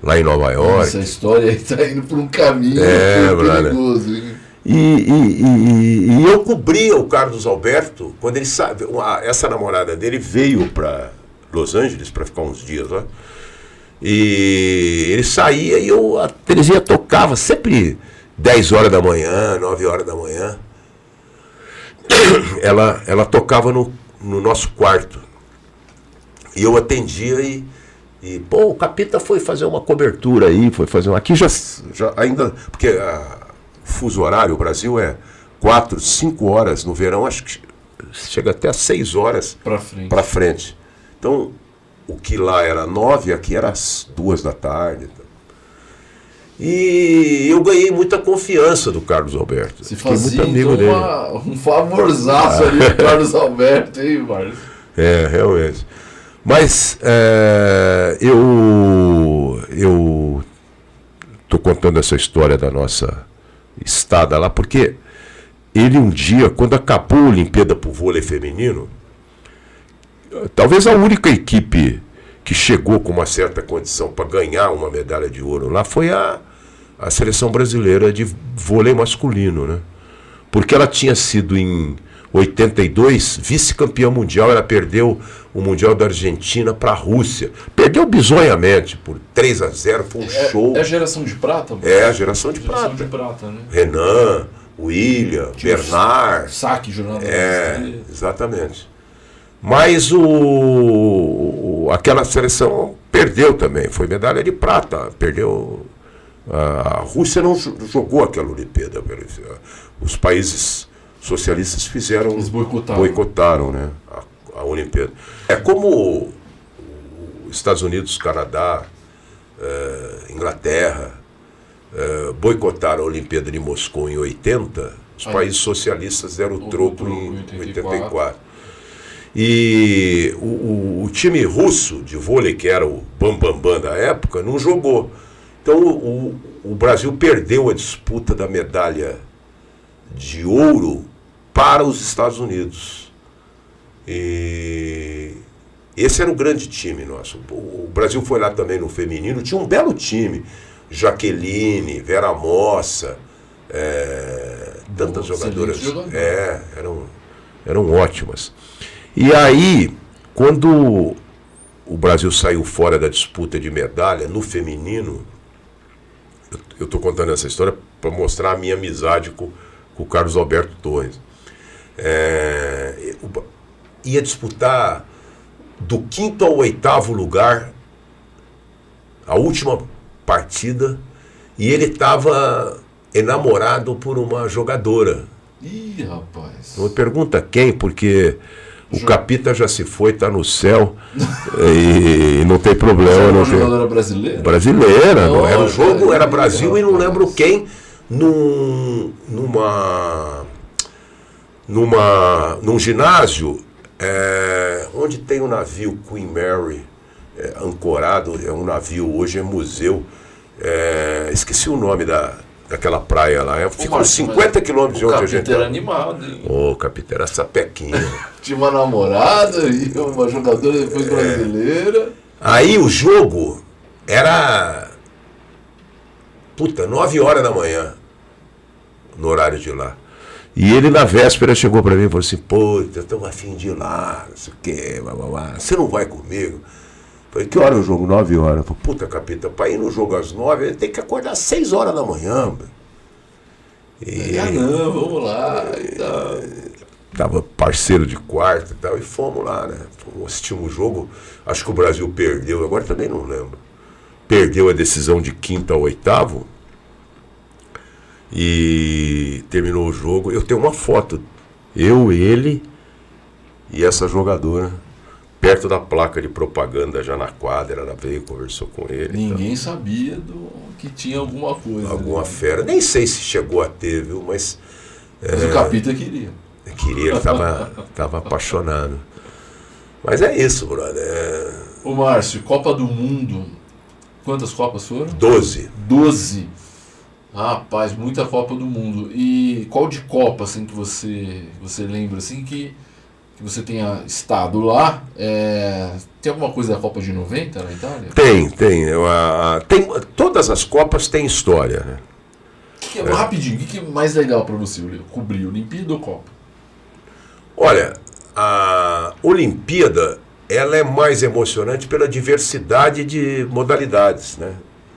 lá em Nova York. Essa história aí tá indo por um caminho perigoso. Hein? E eu cobria o Carlos Alberto quando ele sabe, essa namorada dele veio para Los Angeles para ficar uns dias lá. E ele saía e a Terezinha tocava sempre 10 horas da manhã, 9 horas da manhã. Ela tocava no nosso quarto. E eu atendia e o Capita foi fazer uma cobertura aí, foi fazer uma... Aqui já ainda... Porque o fuso horário, o Brasil é 4, 5 horas no verão, acho que chega até 6 horas para frente. Então, o que lá era 9, aqui era às 2 da tarde. E eu ganhei muita confiança do Carlos Alberto. Se fazia muito amigo dele. Um favorzaço ali do Carlos Alberto, hein, Marcos? Realmente. Mas eu estou contando essa história da nossa estada lá, porque ele um dia, quando acabou a Olimpíada para o vôlei feminino, talvez a única equipe que chegou com uma certa condição para ganhar uma medalha de ouro lá foi a seleção brasileira de vôlei masculino, né? Porque ela tinha sido em 82 vice-campeã mundial, ela perdeu o Mundial da Argentina para a Rússia. Perdeu bizonhamente por 3-0, foi um show. É a geração de prata? A geração de prata. De prata, né? Renan, William, Bernard. Saque, jornada. Exatamente. Mas aquela seleção perdeu também, foi medalha de prata, perdeu. A Rússia não jogou aquela Olimpíada. Os países socialistas fizeram. Eles boicotaram, né, a Olimpíada. É como os Estados Unidos, Canadá, Inglaterra boicotaram a Olimpíada de Moscou em 80, os países socialistas deram o troco em 84. E o time russo de vôlei, que era o Bambambam da época, não jogou. Então o Brasil perdeu a disputa da medalha de ouro para os Estados Unidos. E esse era o grande time nosso. O Brasil foi lá também no feminino, tinha um belo time. Jaqueline, Vera Mossa, tantas jogadoras. Eram ótimas. E aí, quando o Brasil saiu fora da disputa de medalha no feminino, eu estou contando essa história para mostrar a minha amizade com o Carlos Alberto Torres. Ia disputar do 5º ao 8º lugar a última partida, e ele estava enamorado por uma jogadora. Ih, rapaz. Não me pergunta quem, porque o Capita já se foi, está no céu e não tem problema. Era uma jogadora brasileira? Brasileira, não era o jogo, era Brasil e não lembro quem, num ginásio onde tem um navio Queen Mary ancorado, é um navio, hoje é museu, esqueci o nome daquela praia lá, fica uns 50 quilômetros de onde a gente... O Capita era animado, hein? O Capita era sapequinha. Tinha uma namorada e uma jogadora depois brasileira. Aí o jogo era 9 horas da manhã, no horário de lá. E ele na véspera chegou para mim e falou assim: pô, eu estou afim de ir lá, não sei o quê, você não vai comigo? Falei: que hora é o jogo? 9 horas. Falei: puta, Capita, para ir no jogo às 9, ele tem que acordar às 6 horas da manhã. Não, vamos lá e tal. Tava parceiro de quarto e tal, e fomos lá, né? Assistimos o jogo, acho que o Brasil perdeu, agora também não lembro. Perdeu a decisão de 5º ao 8º. E terminou o jogo. Eu tenho uma foto, eu, ele e essa jogadora perto da placa de propaganda, já na quadra, ela veio, conversou com ele. Ninguém sabia que tinha alguma coisa. Alguma fera. Nem sei se chegou a ter, viu? Mas o Capita queria. Queria, ele tava apaixonado. Mas é isso, brother. Ô Márcio, Copa do Mundo, quantas Copas foram? 12. 12. Rapaz, muita Copa do Mundo. E qual de Copa assim, que você lembra assim, que você tenha estado lá? Tem alguma coisa da Copa de 90 na Itália? Tem. Todas as Copas têm história, né? Rapidinho, o que é mais legal para você cobrir, Olimpíada ou Copa? Olha, a Olimpíada, ela é mais emocionante pela diversidade de modalidades, né?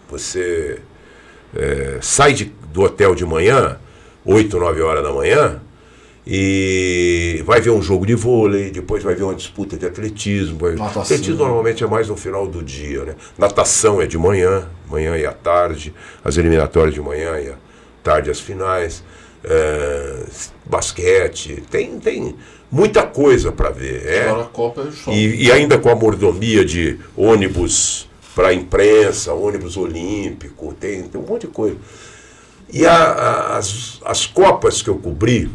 Você sai do hotel de manhã, 8, 9 horas da manhã, e vai ver um jogo de vôlei, depois vai ver uma disputa de atletismo. Atletismo normalmente é mais no final do dia, né? Natação é de manhã e à tarde, as eliminatórias de manhã e à tarde as finais. Basquete, tem muita coisa para ver. Agora a Copa é show. E ainda com a mordomia de ônibus para a imprensa, ônibus olímpico, tem um monte de coisa. E as Copas que eu cobri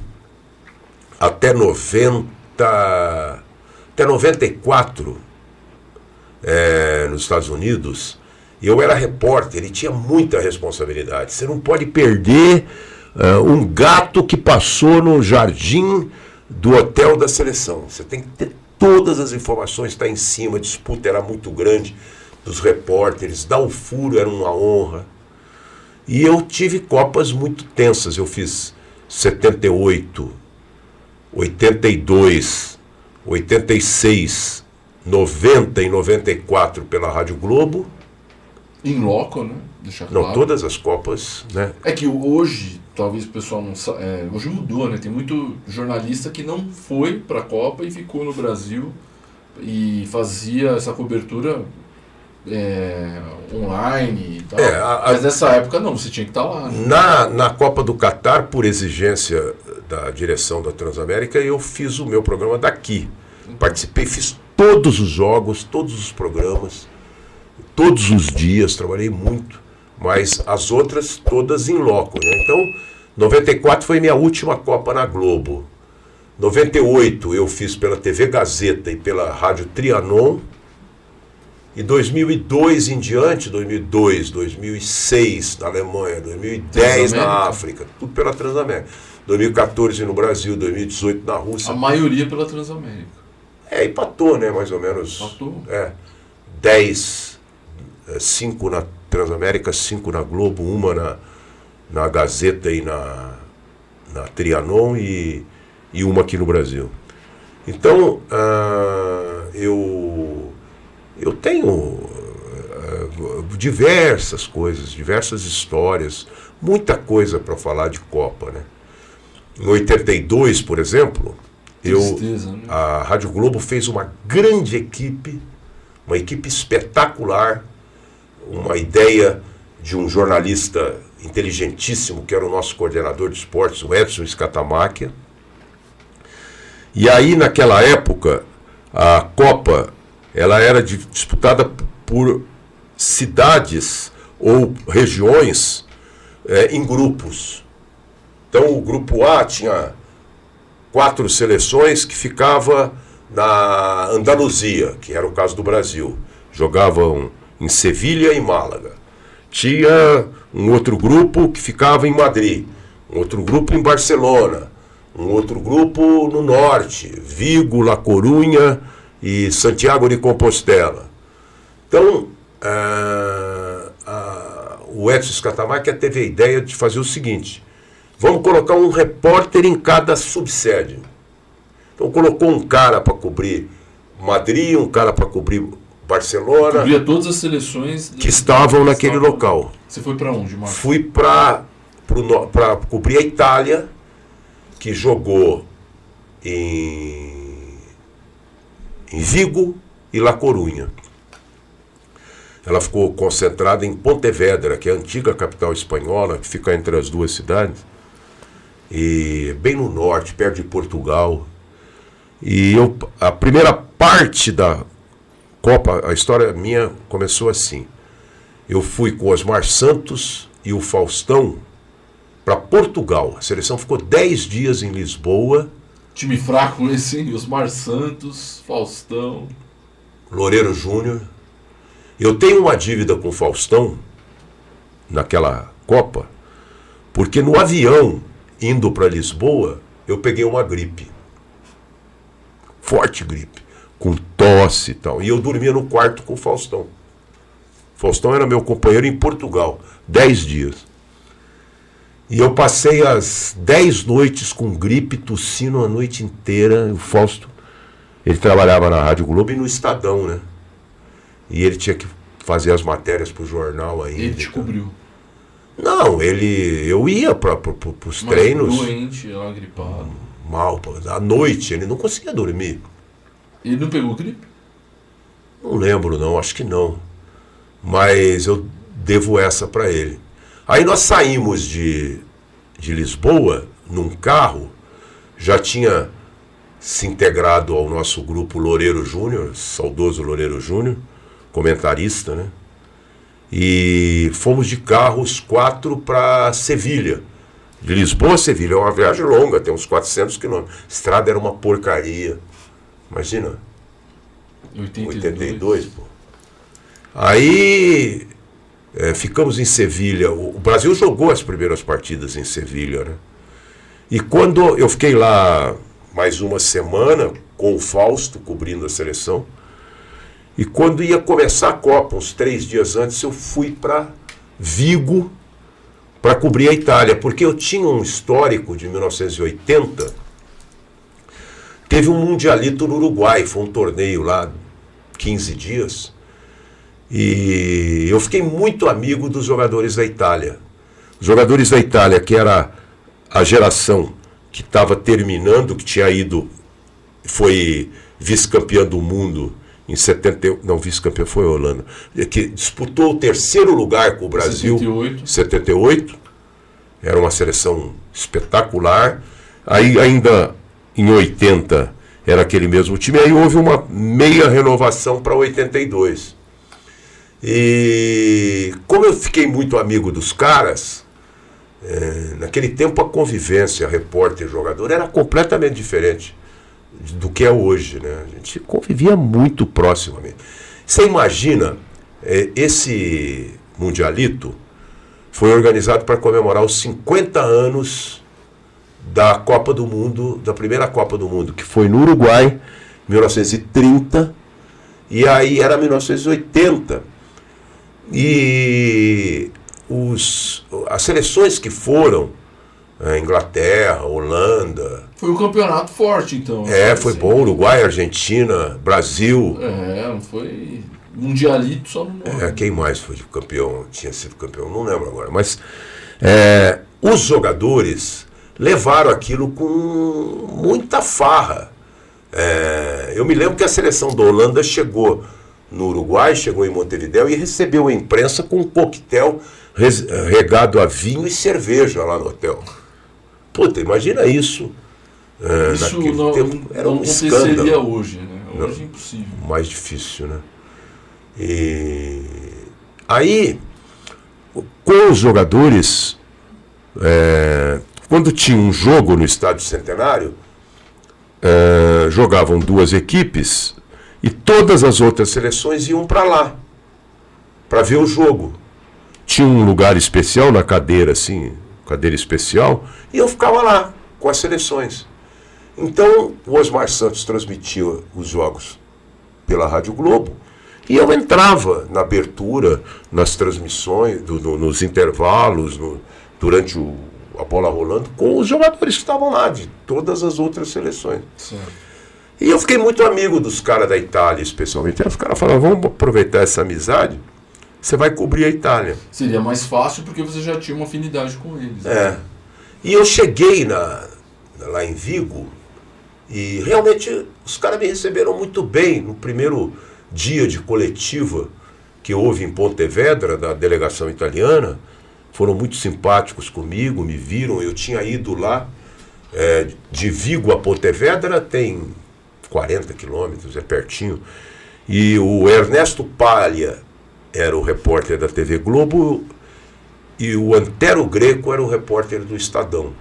até 94 nos Estados Unidos, eu era repórter e tinha muita responsabilidade. Você não pode perder um gato que passou no jardim do hotel da seleção. Você tem que ter todas as informações, está em cima, a disputa era muito grande dos repórteres, dar o furo era uma honra. E eu tive Copas muito tensas. Eu fiz 78, 82, 86, 90 e 94 pela Rádio Globo. Em loco, né? Deixa claro. Não, todas as Copas, né? É que hoje, talvez o pessoal não saiba, hoje mudou, né? Tem muito jornalista que não foi para a Copa e ficou no Brasil e fazia essa cobertura online e tal. Mas nessa época não, você tinha que estar lá. Né? Na Copa do Catar, por exigência da direção da Transamérica, eu fiz o meu programa daqui. Participei, fiz todos os jogos, todos os programas, todos os dias, trabalhei muito, mas as outras todas em loco, né? Então, 94 foi minha última Copa na Globo. 98 eu fiz pela TV Gazeta e pela Rádio Trianon. E 2002 em diante, 2002, 2006 na Alemanha, 2010 na África, tudo pela Transamérica. 2014 no Brasil, 2018 na Rússia. A maioria pela Transamérica. Empatou, né, mais ou menos. Empatou. 10, 5 na Transamérica, 5 na Globo, uma na Gazeta e na Trianon e uma aqui no Brasil. Então, eu tenho diversas coisas, diversas histórias, muita coisa para falar de Copa, né? Em 82, por exemplo, a Rádio Globo fez uma grande equipe, uma equipe espetacular, uma ideia de um jornalista inteligentíssimo, que era o nosso coordenador de esportes, o Edson Scatamáquia. E aí, naquela época, a Copa ela era disputada por cidades ou regiões em grupos. Então, o grupo A tinha 4 seleções que ficavam na Andaluzia, que era o caso do Brasil. Jogavam em Sevilha e Málaga. Tinha um outro grupo que ficava em Madrid, um outro grupo em Barcelona, um outro grupo no norte, Vigo, La Coruña e Santiago de Compostela. Então, o Edson Scatamáquia teve a ideia de fazer o seguinte: vamos colocar um repórter em cada subsede. Então colocou um cara para cobrir Madrid, um cara para cobrir Barcelona. Cobria todas as seleções que estavam naquele local. Você foi para onde, Marcos? Fui para cobrir a Itália, que jogou em Vigo e La Coruña. Ela ficou concentrada em Pontevedra, que é a antiga capital espanhola, que fica entre as duas cidades, e bem no norte, perto de Portugal. E a primeira parte da Copa, a história minha começou assim. Eu fui com o Osmar Santos e o Faustão para Portugal. A seleção ficou 10 dias em Lisboa. Time fraco esse, hein? Osmar Santos, Faustão. Loureiro Júnior. Eu tenho uma dívida com o Faustão naquela Copa, porque no avião indo para Lisboa eu peguei uma gripe. Forte gripe, com tosse e tal. E eu dormia no quarto com o Faustão. Faustão era meu companheiro em Portugal, 10 dias. E eu passei as 10 noites com gripe, tossindo a noite inteira. O Fausto, ele trabalhava na Rádio Globo e no Estadão, né? E ele tinha que fazer as matérias pro jornal ainda. Ele te cobriu. Não, eu ia para os treinos. Doente, lá gripado. Mal, à noite, ele não conseguia dormir. Ele não pegou gripe? Não lembro não, acho que não. Mas eu devo essa para ele. Aí nós saímos de Lisboa num carro, já tinha se integrado ao nosso grupo Loureiro Júnior, saudoso Loureiro Júnior, comentarista, né? E fomos de carro os 4 para Sevilha. De Lisboa a Sevilha, é uma viagem longa, tem uns 400 quilômetros. A estrada era uma porcaria. Imagina. 82, pô. Aí ficamos em Sevilha. O Brasil jogou as primeiras partidas em Sevilha, né? E quando eu fiquei lá mais uma semana com o Fausto cobrindo a seleção, e quando ia começar a Copa, uns 3 dias antes, eu fui para Vigo para cobrir a Itália, porque eu tinha um histórico de 1980. Teve um mundialito no Uruguai, foi um torneio lá, 15 dias. E eu fiquei muito amigo dos jogadores da Itália. Os jogadores da Itália, que era a geração que estava terminando, que tinha ido, foi vice-campeã do mundo em 70, não, vice-campeã foi a Holanda, que disputou o 3º lugar com o Brasil, 78. Era uma seleção espetacular. Aí ainda em 80 era aquele mesmo time, aí houve uma meia renovação para 82. E como eu fiquei muito amigo dos caras, naquele tempo a convivência repórter-jogador era completamente diferente do que é hoje, né? A gente convivia muito proximamente. Você imagina, esse mundialito foi organizado para comemorar os 50 anos da Copa do Mundo, da primeira Copa do Mundo, que foi no Uruguai, 1930, e aí era 1980. E as seleções que foram, Inglaterra, Holanda... Foi um campeonato forte, então. Foi bom, Uruguai, Argentina, Brasil. Não foi mundialito só no nome. Quem mais foi campeão, tinha sido campeão, não lembro agora. Mas os jogadores levaram aquilo com muita farra. Eu me lembro que a seleção da Holanda chegou no Uruguai, chegou em Montevidéu e recebeu a imprensa com um coquetel regado a vinho e cerveja lá no hotel. Puta, imagina isso. Isso naquele tempo era um aconteceria escândalo. Hoje, né? Hoje é impossível. Mais difícil, né? E aí, com os jogadores, quando tinha um jogo no Estádio Centenário, jogavam 2 equipes e todas as outras seleções iam para lá, para ver o jogo. Tinha um lugar especial na cadeira, assim, cadeira especial, e eu ficava lá com as seleções. Então, o Osmar Santos transmitia os jogos pela Rádio Globo, e eu entrava na abertura, nas transmissões, nos intervalos, durante a bola rolando, com os jogadores que estavam lá, de todas as outras seleções. Certo. E eu fiquei muito amigo dos caras da Itália, especialmente. Aí os caras falaram, vamos aproveitar essa amizade, você vai cobrir a Itália. Seria mais fácil porque você já tinha uma afinidade com eles. Né? E eu cheguei lá em Vigo e realmente os caras me receberam muito bem. No primeiro dia de coletiva que houve em Pontevedra, da delegação italiana, foram muito simpáticos comigo, me viram. Eu tinha ido lá, de Vigo a Pontevedra tem 40 quilômetros, é pertinho. E o Ernesto Palha era o repórter da TV Globo e o Antero Greco era o repórter do Estadão.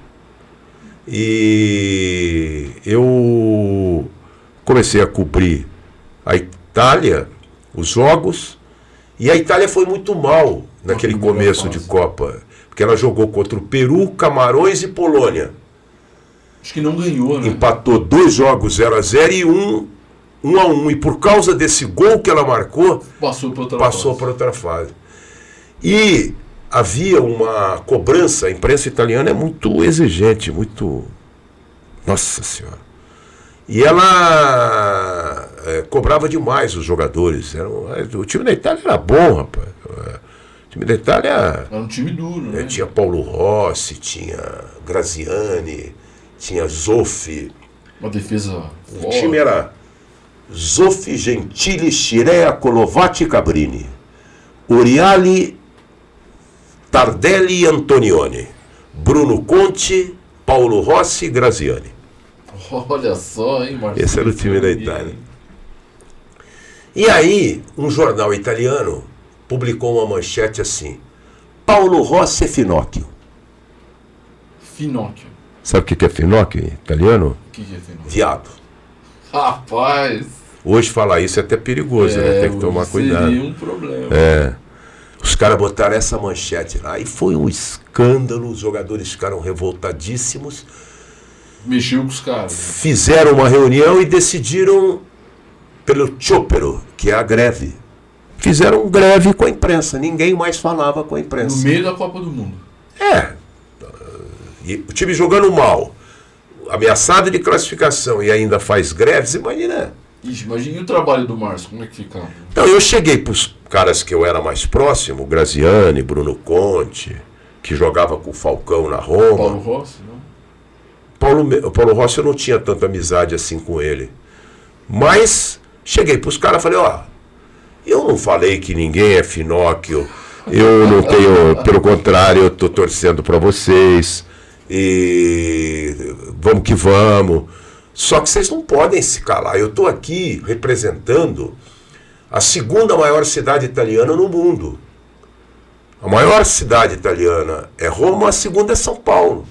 E eu comecei a cobrir a Itália, os jogos, e a Itália foi muito mal naquele começo de Copa, porque ela jogou contra o Peru, Camarões e Polônia. Acho que não ganhou, né? Empatou 2 jogos 0-0 e 1-1. E por causa desse gol que ela marcou, passou para outra fase. E havia uma cobrança, a imprensa italiana é muito exigente, muito... Nossa Senhora. E ela cobrava demais os jogadores. O time da Itália era bom, rapaz. O time da Itália... Era um time duro, né? Tinha Paulo Rossi, tinha Graziani, tinha Zoffi. Uma defesa forte. O time era Zoffi, Gentili, Scirea, Colovati e Cabrini. Uriali, Tardelli e Antonioni. Bruno Conte, Paulo Rossi e Graziani. Olha só, hein, Marcelo? Esse era o time da Itália. E aí, um jornal italiano publicou uma manchete assim: Paulo Rossi é Finocchio. Finocchio. Sabe o que é Finocchio em italiano? O que é Finocchio? Viado. Rapaz! Hoje falar isso é até perigoso, né? Tem que tomar cuidado. Seria um problema. Os caras botaram essa manchete lá e foi um escândalo, os jogadores ficaram revoltadíssimos. Mexeu com os caras. Fizeram uma reunião e decidiram pelo Ciopero, que é a greve. Fizeram greve com a imprensa, ninguém mais falava com a imprensa. No meio da Copa do Mundo. E o time jogando mal, ameaçado de classificação e ainda faz greves, imagina. Imagina o trabalho do Márcio, como é que ficava? Então eu cheguei para os caras que eu era mais próximo, Graziani, Bruno Conte, que jogava com o Falcão na Roma. Paulo Rossi, não? Paulo Rossi eu não tinha tanta amizade assim com ele. Mas cheguei para os caras e falei, eu não falei que ninguém é Finocchio, eu não tenho, pelo contrário, eu estou torcendo para vocês, e vamos que vamos. Só que vocês não podem se calar, eu estou aqui representando a segunda maior cidade italiana no mundo. A maior cidade italiana é Roma, a segunda é São Paulo.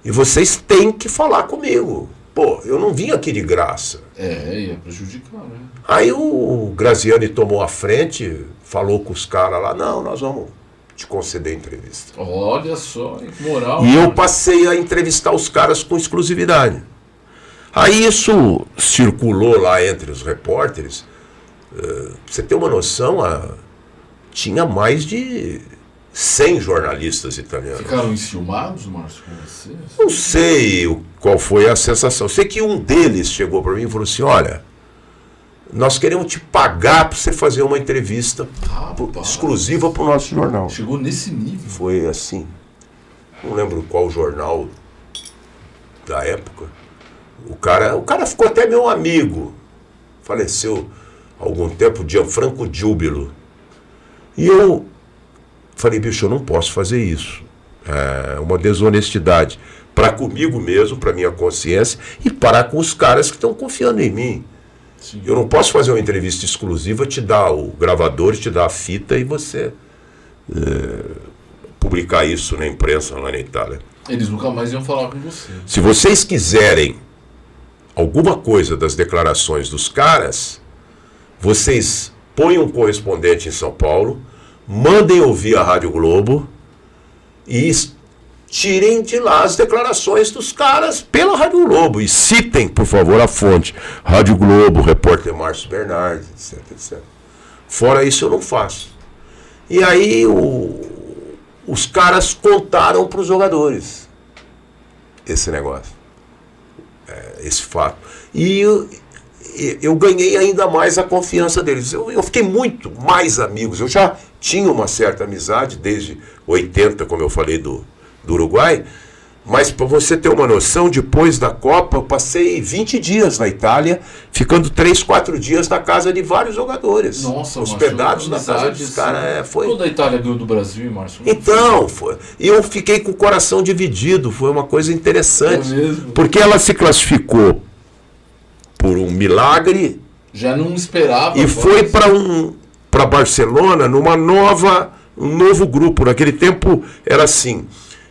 E vocês têm que falar comigo. Pô, eu não vim aqui de graça. Ia prejudicar, né? Aí o Graziani tomou a frente, falou com os caras lá, não, nós vamos te conceder entrevista. Olha só, que moral. E eu passei a entrevistar os caras com exclusividade. Aí isso circulou lá entre os repórteres. Pra você ter uma noção, tinha mais de 100 jornalistas italianos. Ficaram enciumados, Márcio, com você? Não sei qual foi a sensação. Sei que um deles chegou para mim e falou assim, olha, nós queremos te pagar para você fazer uma entrevista exclusiva para o nosso jornal. Chegou nesse nível? Foi assim. Não lembro qual jornal da época. O cara ficou até meu amigo. Faleceu há algum tempo, Gianfranco Giubilo. E eu falei, bicho, eu não posso fazer isso. É uma desonestidade para comigo mesmo, para minha consciência e para com os caras que estão confiando em mim. Sim. Eu não posso fazer uma entrevista exclusiva, te dar o gravador, te dar a fita e você publicar isso na imprensa lá na Itália. Eles nunca mais iam falar com você. Se vocês quiserem alguma coisa das declarações dos caras, vocês põem um correspondente em São Paulo, mandem ouvir a Rádio Globo e tirem de lá as declarações dos caras pela Rádio Globo e citem, por favor, a fonte. Rádio Globo, repórter Márcio Bernardes, etc, etc. Fora isso eu não faço. E aí os caras contaram para os jogadores esse negócio, esse fato. E eu ganhei ainda mais a confiança deles. Eu fiquei muito mais amigos. Eu já tinha uma certa amizade desde 80, como eu falei, do Uruguai. Mas para você ter uma noção, depois da Copa, eu passei 20 dias na Itália, ficando 3, 4 dias na casa de vários jogadores. Nossa, hospedados na casa dos caras. Toda a Itália ganhou do Brasil, Márcio. Então, e eu fiquei com o coração dividido. Foi uma coisa interessante. É mesmo? Porque ela se classificou por um milagre. Já não esperava. E foi para Barcelona um novo grupo. Naquele tempo era assim,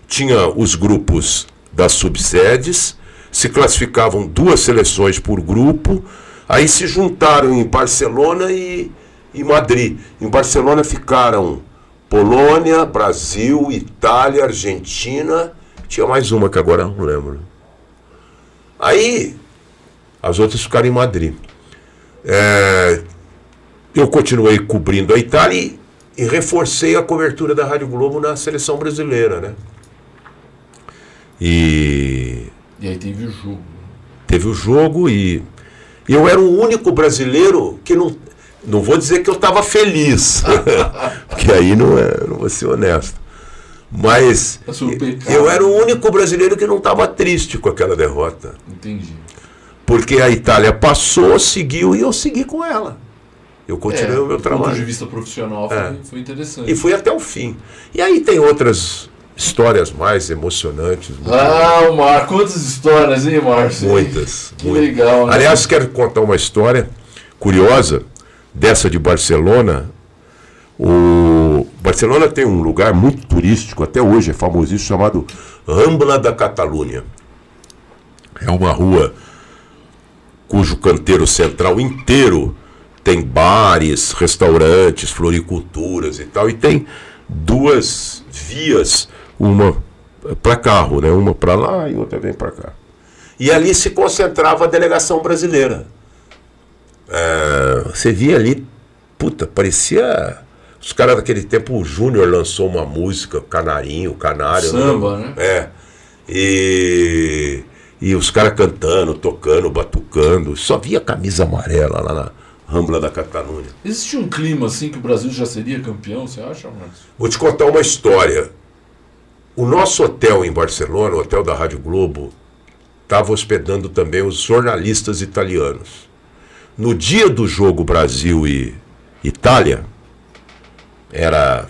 tinha os grupos das subsedes, se classificavam 2 seleções por grupo, aí se juntaram em Barcelona e Madrid. Em Barcelona ficaram Polônia, Brasil, Itália, Argentina, tinha mais uma que agora não lembro. Aí as outras ficaram em Madrid. Eu continuei cobrindo a Itália e reforcei a cobertura da Rádio Globo na seleção brasileira, né? E aí teve o jogo. Teve o jogo e eu era o único brasileiro que não vou dizer que eu estava feliz, porque aí não vou ser honesto. Mas eu era o único brasileiro que não estava triste com aquela derrota. Entendi. Porque a Itália passou, seguiu e eu segui com ela. Eu continuei o meu trabalho. Do ponto de vista profissional foi interessante. E fui até o fim. E aí tem outras histórias mais emocionantes. Márcio, quantas histórias, hein, Márcio? Muitas. Que legal, né? Aliás, quero contar uma história curiosa dessa de Barcelona. O Barcelona tem um lugar muito turístico, até hoje é famosíssimo, chamado Rambla da Catalunha. É uma rua cujo canteiro central inteiro tem bares, restaurantes, floriculturas e tal, e tem 2 vias, uma para carro, né? Uma para lá e outra vem para cá. E ali se concentrava a delegação brasileira. Você via ali, parecia... Os caras daquele tempo, o Júnior lançou uma música, Canário. Samba, né? E os caras cantando, tocando, batucando. Só via camisa amarela lá na Rambla da Catalunha. Existe um clima assim que o Brasil já seria campeão, você acha, Márcio? Vou te contar uma história. O nosso hotel em Barcelona, o hotel da Rádio Globo, estava hospedando também os jornalistas italianos. No dia do jogo Brasil e Itália, era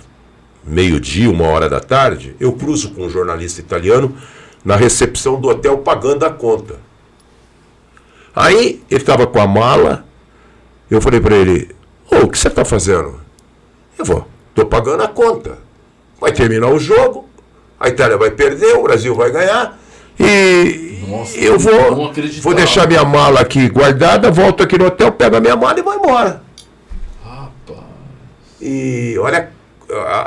12:00, 13h, eu cruzo com um jornalista italiano na recepção do hotel pagando a conta. Aí ele estava com a mala, eu falei para ele, o que você está fazendo? Estou pagando a conta. Vai terminar o jogo, a Itália vai perder, o Brasil vai ganhar, e nossa, eu vou deixar minha mala aqui guardada, volto aqui no hotel, pego a minha mala e vou embora. E olha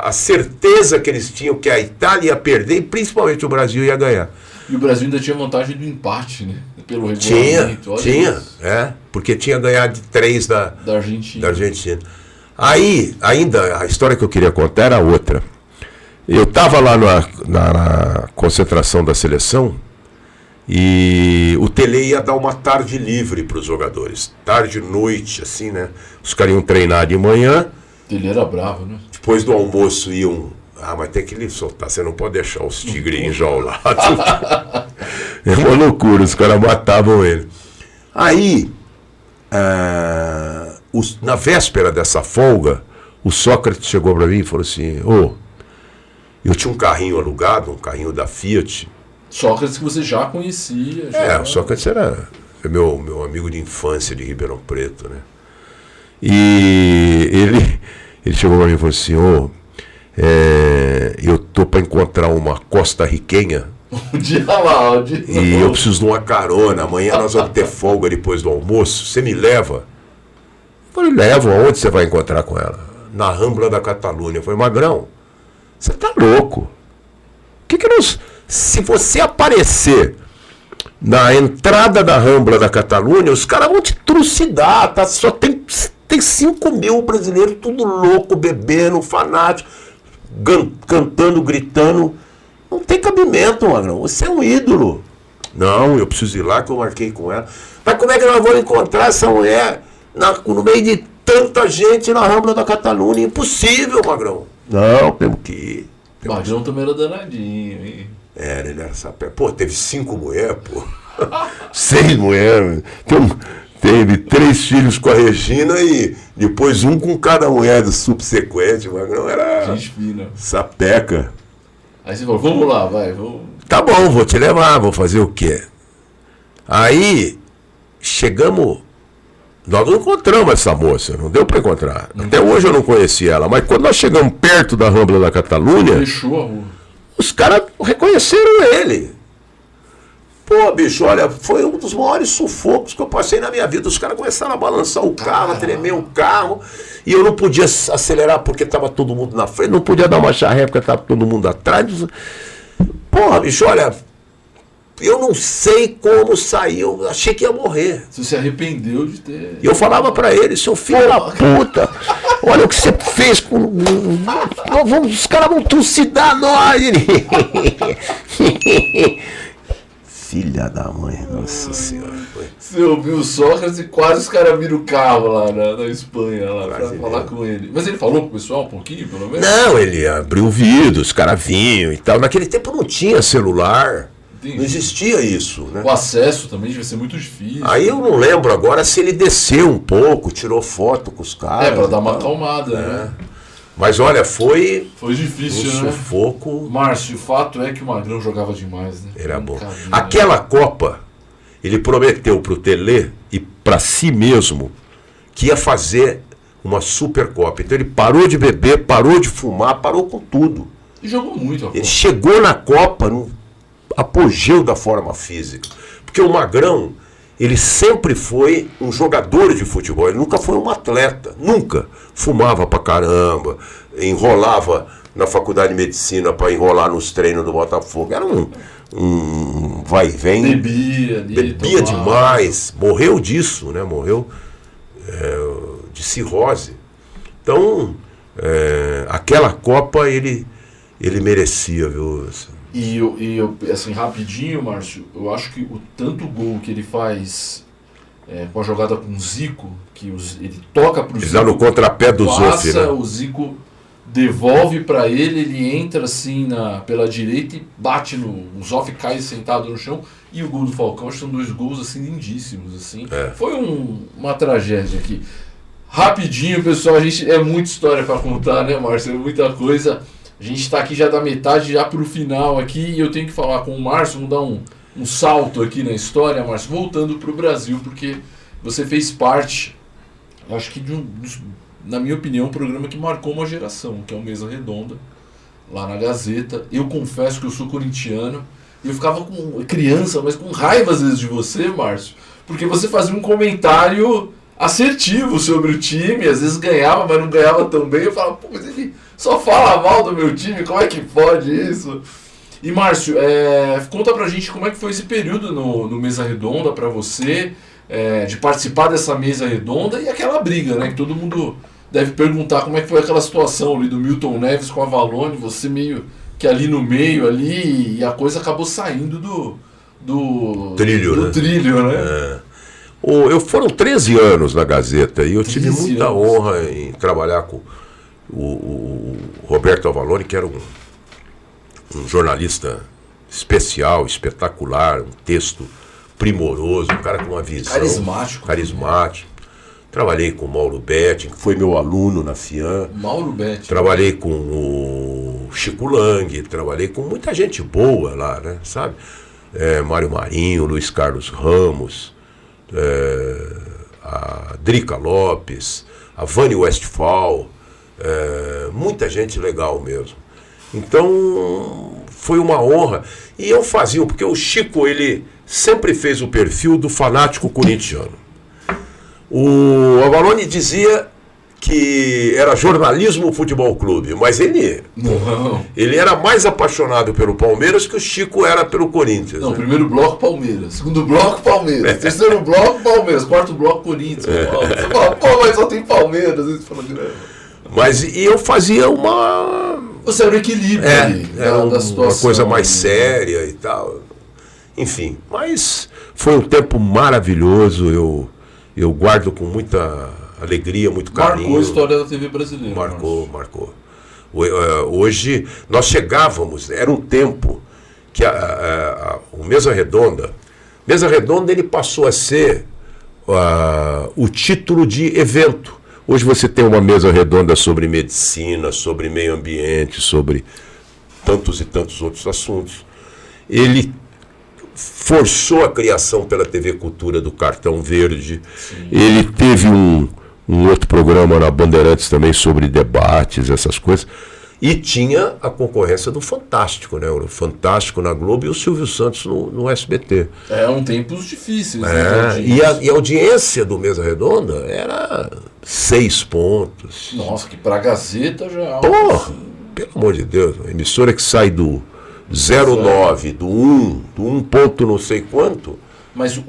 a certeza que eles tinham que a Itália ia perder e principalmente o Brasil ia ganhar. E o Brasil ainda tinha vantagem do empate, né? Pelo regulamento. Tinha, porque tinha ganhado de 3 da Argentina. Aí, ainda, a história que eu queria contar era outra. Eu estava lá na concentração da seleção e o Tele ia dar uma tarde livre para os jogadores. Tarde, noite, assim, né? Os caras iam treinar de manhã. Ele era bravo, né? Depois do almoço iam... mas tem que lhe soltar, você não pode deixar os tigres enjaulados. É uma loucura, os caras matavam ele. Aí, na véspera dessa folga, o Sócrates chegou para mim e falou assim, eu tinha um carrinho alugado, um carrinho da Fiat. Sócrates que você já conhecia. O Sócrates era meu amigo de infância de Ribeirão Preto, né? E ele chegou para mim e falou assim, eu tô para encontrar uma costarriquenha e eu preciso de uma carona, amanhã nós vamos ter folga depois do almoço, você me leva? Eu falei, levo, aonde você vai encontrar com ela? Na Rambla da Catalunha. Eu falei, Magrão, você tá louco? Se você aparecer na entrada da Rambla da Catalunha, os caras vão te trucidar, tá? Só tem 5.000 brasileiros, tudo louco, bebendo, fanático, cantando, gritando. Não tem cabimento, Magrão. Você é um ídolo. Não, eu preciso ir lá que eu marquei com ela. Mas como é que nós vamos encontrar essa mulher no meio de tanta gente na Rambla da Catalunha? Impossível, Magrão. Não, temos que ir. Magrão também era danadinho, hein? Ele era sapé. Teve 5 mulheres, 6 mulheres. Teve 3 filhos com a Regina e depois um com cada mulher do subsequente. O Magrão era gente fina. Sapeca. Aí você falou, vamos lá, vai. Tá bom, vou te levar, vou fazer o quê? Aí chegamos... Nós não encontramos essa moça, não deu para encontrar. Até hoje eu não conheci ela, mas quando nós chegamos perto da Rambla da Catalunha, Fechou a rua. Os caras reconheceram ele. Pô, bicho, olha, foi um dos maiores sufocos que eu passei na minha vida. Os caras começaram a balançar o carro, a tremer o carro, e eu não podia acelerar porque estava todo mundo na frente, não podia dar uma charré porque estava todo mundo atrás. Porra, bicho, olha... Eu não sei como saiu, achei que ia morrer. Você se arrependeu de ter... E eu falava pra ele, seu filho da puta, olha o que você fez com... Os caras vão trucidar nós. Filha da mãe, nossa senhora. Você ouviu o Sócrates e quase os caras viram o carro lá na Espanha, lá, pra falar com ele. Mas ele falou pro pessoal um pouquinho, pelo menos? Não, ele abriu o vidro, os caras vinham e tal. Naquele tempo não tinha celular. Não existia isso, né? O acesso também devia ser muito difícil. Aí eu não lembro agora se ele desceu um pouco, tirou foto com os caras. Pra dar uma acalmada, né? Mas olha, foi difícil, um sufoco. Márcio, o fato é que o Magrão jogava demais, né? Era bom. Aquela Copa, ele prometeu pro Tele e para si mesmo que ia fazer uma super Copa. Então ele parou de beber, parou de fumar, parou com tudo. E jogou muito a Copa. Ele chegou na Copa no apogeu da forma física. Porque o Magrão, ele sempre foi um jogador de futebol, ele nunca foi um atleta, nunca. Fumava pra caramba, enrolava na faculdade de medicina para enrolar nos treinos do Botafogo. Era um vai e vem. Bebia demais. Morreu disso, né? Morreu de cirrose. Então, aquela Copa ele merecia, viu? E eu, assim, rapidinho, Márcio, eu acho que o tanto gol que ele faz com a jogada com o Zico, que ele toca pro Zico, ele dá no contrapé do Zoff, né? O Zico devolve para ele entra assim pela direita e bate o Zoff cai sentado no chão, e o gol do Falcão, acho que são 2 gols assim lindíssimos, assim. Foi uma tragédia aqui. Rapidinho, pessoal, a gente muita história para contar, né, Márcio? É muita coisa. A gente está aqui já da metade, já para o final aqui, e eu tenho que falar com o Márcio, vamos dar um salto aqui na história, Márcio, voltando para o Brasil, porque você fez parte, acho que na minha opinião, um programa que marcou uma geração, que é o Mesa Redonda, lá na Gazeta. Eu confesso que eu sou corintiano, e eu ficava com criança, mas com raiva às vezes de você, Márcio, porque você fazia um comentário assertivo sobre o time, às vezes ganhava, mas não ganhava tão bem. Eu falava, pô, mas ele só fala mal do meu time, como é que pode isso? E Márcio, conta pra gente como é que foi esse período no Mesa Redonda pra você, de participar dessa Mesa Redonda e aquela briga, né? Que todo mundo deve perguntar como é que foi aquela situação ali do Milton Neves com a Valone, você meio que ali no meio ali, e a coisa acabou saindo do trilho, né? Foram 13 anos na Gazeta e eu tive muita honra em trabalhar com o Roberto Avalone, que era um jornalista especial, espetacular, um texto primoroso, um cara com uma visão carismático. Trabalhei com o Mauro Betting, que foi meu aluno na FIAN. Mauro Betting. Trabalhei com o Chico Lang, trabalhei com muita gente boa lá, né? Sabe? Mário Marinho, Luiz Carlos Ramos, a Drica Lopes, a Vânia Westphal, muita gente legal mesmo. Então foi uma honra. E eu fazia, porque o Chico ele sempre fez o perfil do fanático corintiano. O Avalone dizia que era jornalismo futebol clube, mas ele era mais apaixonado pelo Palmeiras que o Chico era pelo Corinthians. Não, né? Primeiro bloco Palmeiras, segundo bloco Palmeiras, terceiro bloco Palmeiras, quarto bloco Corinthians. Você fala, pô, mas só tem Palmeiras. Você fala, mas e eu fazia uma... Você era o equilíbrio ali, da situação. Uma coisa mais séria e tal. Enfim, mas foi um tempo maravilhoso, eu guardo com muita alegria, muito carinho. Marcou a história da TV brasileira. Marcou. Hoje, nós chegávamos, era um tempo que o Mesa Redonda ele passou a ser o título de evento. Hoje você tem uma mesa redonda sobre medicina, sobre meio ambiente, sobre tantos e tantos outros assuntos. forçou a criação pela TV Cultura do Cartão Verde. Sim. Ele teve um outro programa na Bandeirantes também sobre debates, essas coisas. E tinha a concorrência do Fantástico, né? O Fantástico na Globo e o Silvio Santos no SBT. Tempos difíceis. Né, e a audiência do Mesa Redonda era 6 pontos. Nossa, que pra Gazeta já é algo Porra, assim. pelo amor de Deus, a emissora que sai do 09, do 1 ponto não sei quanto. Mas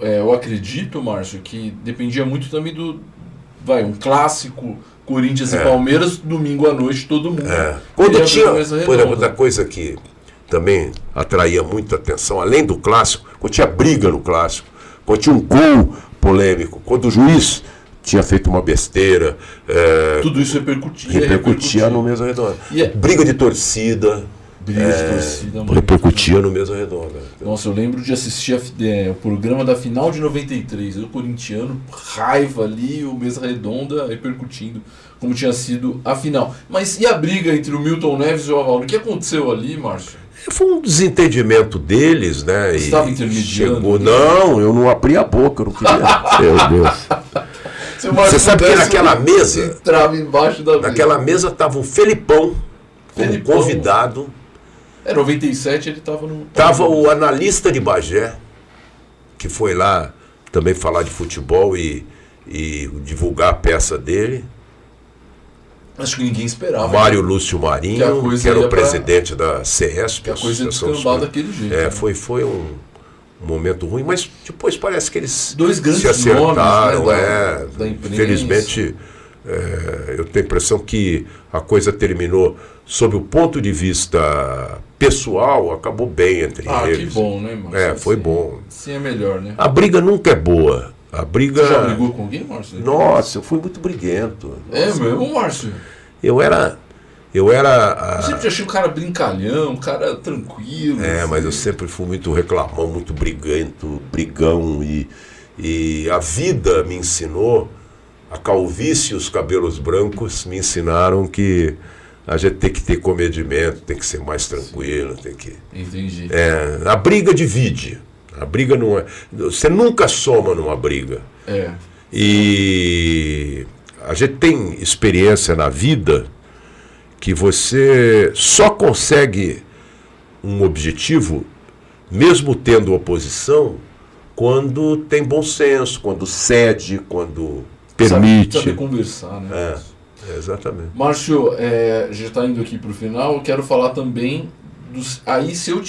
eu acredito, Márcio, que dependia muito também um clássico Corinthians e Palmeiras, domingo à noite, todo mundo. Quando tinha, por exemplo, outra coisa que também atraía muita atenção, além do clássico, quando tinha briga no clássico, quando tinha um gol polêmico, quando o juiz tinha feito uma besteira. Tudo isso repercutia no Mesa Redonda. E briga de torcida. Repercutia no Mesa Redonda. Nossa, eu lembro de assistir o programa da final de 93, o corintiano, raiva ali, o Mesa Redonda repercutindo como tinha sido a final. Mas e a briga entre o Milton Neves e o Avaldo? O que aconteceu ali, Márcio? Foi um desentendimento deles, né? Você estava intermediando? Não, eu não abri a boca, eu não queria. Meu Deus. Você sabe que naquela mesa, entrava embaixo da naquela mesa estava o Felipão como convidado. 97 ele estava no... Estava o analista de Bagé, que foi lá também falar de futebol e divulgar a peça dele. Acho que ninguém esperava. Mário Lúcio Marinho, que era o presidente da CESP. Que a coisa descambou daquele jeito. Foi um momento ruim, mas depois parece que eles dois grandes se acertaram. nomes, né, da imprensa. Infelizmente, eu tenho a impressão que a coisa terminou, sob o ponto de vista pessoal, acabou bem entre eles. Que bom, né, Márcio? Foi bom. Sim, é melhor, né? A briga nunca é boa. A briga... Você já brigou com alguém, Márcio? Nossa, eu fui muito briguento. Mesmo, Márcio? Eu era... Eu sempre achei um cara brincalhão, um cara tranquilo. Mas eu sempre fui muito reclamão, muito brigão. E a vida me ensinou, a calvície e os cabelos brancos me ensinaram que a gente tem que ter comedimento, tem que ser mais tranquilo, tem que... Entendi. A briga divide. A briga não é... Você nunca soma numa briga. E a gente tem experiência na vida que você só consegue um objetivo, mesmo tendo oposição, quando tem bom senso, quando cede, quando permite. Saber conversar, né? Exatamente. Márcio, já está indo aqui para o final, eu quero falar também aí se eu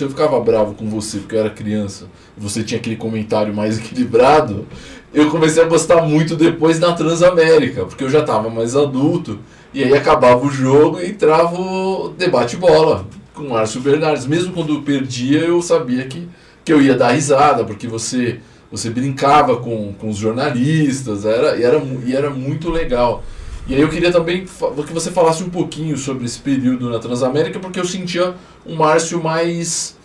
ficava bravo com você porque eu era criança, você tinha aquele comentário mais equilibrado, eu comecei a gostar muito depois na Transamérica, porque eu já estava mais adulto, e aí acabava o jogo e entrava o debate bola com o Márcio Bernardes. Mesmo quando eu perdia, eu sabia que eu ia dar risada, porque você brincava com os jornalistas, era muito legal. E aí eu queria também que você falasse um pouquinho sobre esse período na Transamérica, porque eu sentia um Márcio mais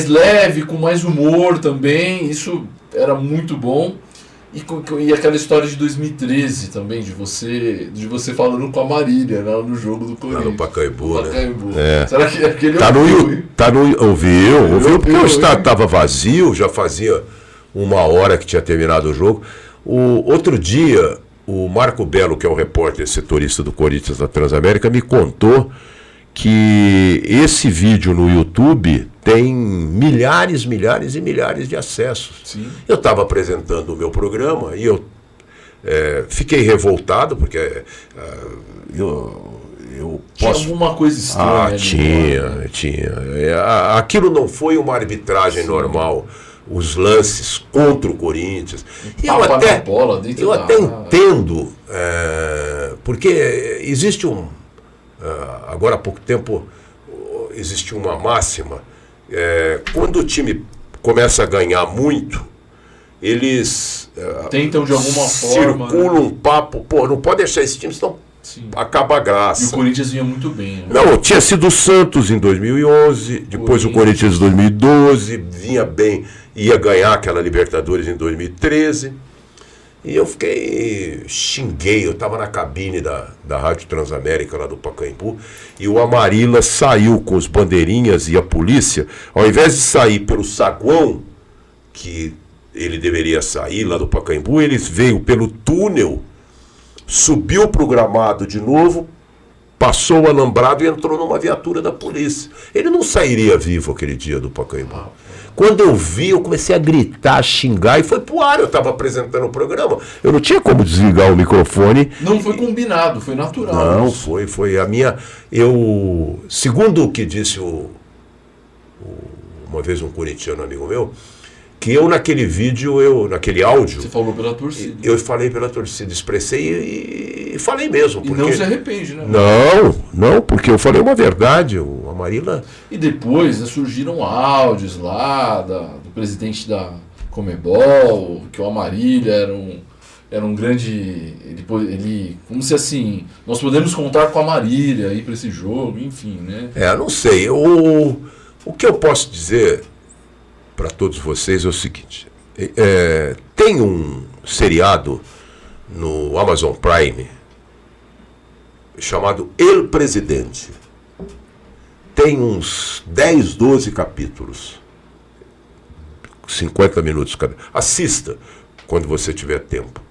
leve, com mais humor também, isso era muito bom. E aquela história de 2013 também, de você falando com a Marília, né, no jogo do Corinthians. No Pacaembu, né? Será que aquele ouviu, porque o estádio estava vazio, já fazia 1 hora que tinha terminado o jogo. Outro dia, o Marco Belo, que é o repórter setorista do Corinthians na Transamérica, me contou que esse vídeo no YouTube tem milhares e milhares de acessos. Sim. Eu estava apresentando o meu programa e eu fiquei revoltado, porque eu tinha posso... alguma coisa estranha. Tinha. Aquilo não foi uma arbitragem normal. Os lances contra o Corinthians. E eu até entendo, porque existe agora há pouco tempo existe uma máxima, quando o time começa a ganhar muito, eles tentam de alguma forma circulam um papo, não pode deixar esse time, senão acaba a graça. E o Corinthians vinha muito bem, né? Não, tinha sido o Santos em 2011, depois o Corinthians em 2012, vinha bem, ia ganhar aquela Libertadores em 2013. E eu xinguei, eu estava na cabine da Rádio Transamérica lá do Pacaembu, e o Amarila saiu com os bandeirinhas e a polícia, ao invés de sair pelo saguão, que ele deveria sair lá do Pacaembu, ele veio pelo túnel, subiu pro gramado de novo, passou o alambrado e entrou numa viatura da polícia. Ele não sairia vivo aquele dia do Pacaembu. Quando eu vi, eu comecei a gritar, a xingar e foi pro ar. Eu estava apresentando o programa. Eu não tinha como desligar o microfone. Não foi combinado, foi natural. Não, foi a minha... Segundo o que disse uma vez um corintiano amigo meu, que eu naquele vídeo, naquele áudio... Você falou pela torcida. Eu falei pela torcida, expressei e falei mesmo. Porque... E não se arrepende, né? Não, porque eu falei uma verdade, o Amarila... E depois surgiram áudios lá do presidente da Conmebol, que o Amarília era um grande... Ele como se assim, nós podemos contar com a Amarília aí para esse jogo, enfim, né? Não sei. O que eu posso dizer para todos vocês é o seguinte: tem um seriado no Amazon Prime chamado El Presidente. Tem uns 10, 12 capítulos, 50 minutos cada. Assista quando você tiver tempo.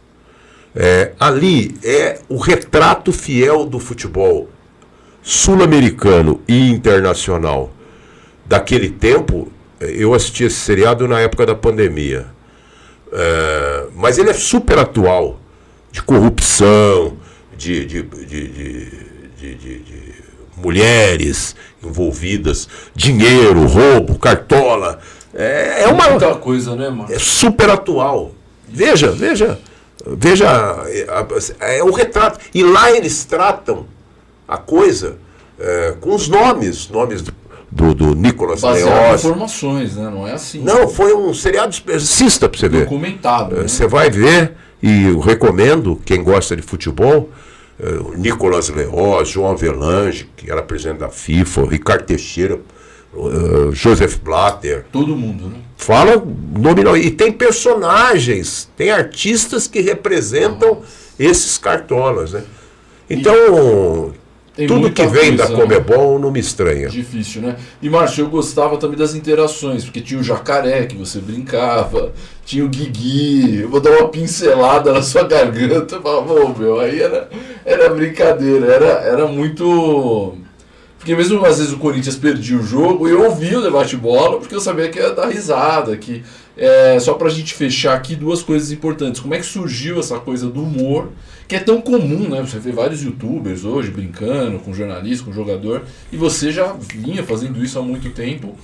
Ali é o retrato fiel do futebol sul-americano e internacional daquele tempo. Eu assisti esse seriado na época da pandemia. Mas ele é super atual, de corrupção, de mulheres envolvidas, dinheiro, roubo, cartola. Muita coisa, né, mano? É super atual. Veja, é o retrato. E lá eles tratam a coisa com os nomes do Nicolas Leoz. Baseado em informações, né? Não é assim. Não, foi um seriado especista para você ver. Documentado. Né? Você vai ver, e eu recomendo, quem gosta de futebol, Nicolas Leoz, João Avelange, que era presidente da FIFA, Ricardo Teixeira, Joseph Blatter. Todo mundo, né? Fala nominal. E tem personagens, tem artistas que representam esses cartolas, né? Então... Tudo que vem da Conmebol não me estranha. Difícil, né? E, Márcio, eu gostava também das interações, porque tinha o jacaré que você brincava, tinha o Guigui, eu vou dar uma pincelada na sua garganta, eu falava, meu, aí era brincadeira, era muito... Porque mesmo às vezes o Corinthians perdia o jogo, eu ouvia o debate bola, porque eu sabia que ia dar risada, que... só pra gente fechar aqui, duas coisas importantes. Como é que surgiu essa coisa do humor, que é tão comum, né? Você vê vários youtubers hoje brincando com jornalista, com jogador, e você já vinha fazendo isso há muito tempo.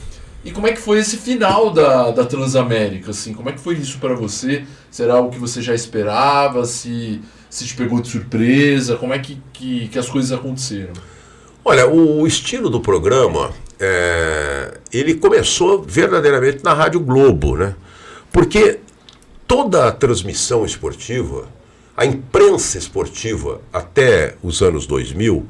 E como é que foi esse final da Transamérica? Assim? Como é que foi isso para você? Será algo que você já esperava? Se te pegou de surpresa? Como é que as coisas aconteceram? Olha, o estilo do programa, ele começou verdadeiramente na Rádio Globo, né? Porque toda a transmissão esportiva, a imprensa esportiva até os anos 2000,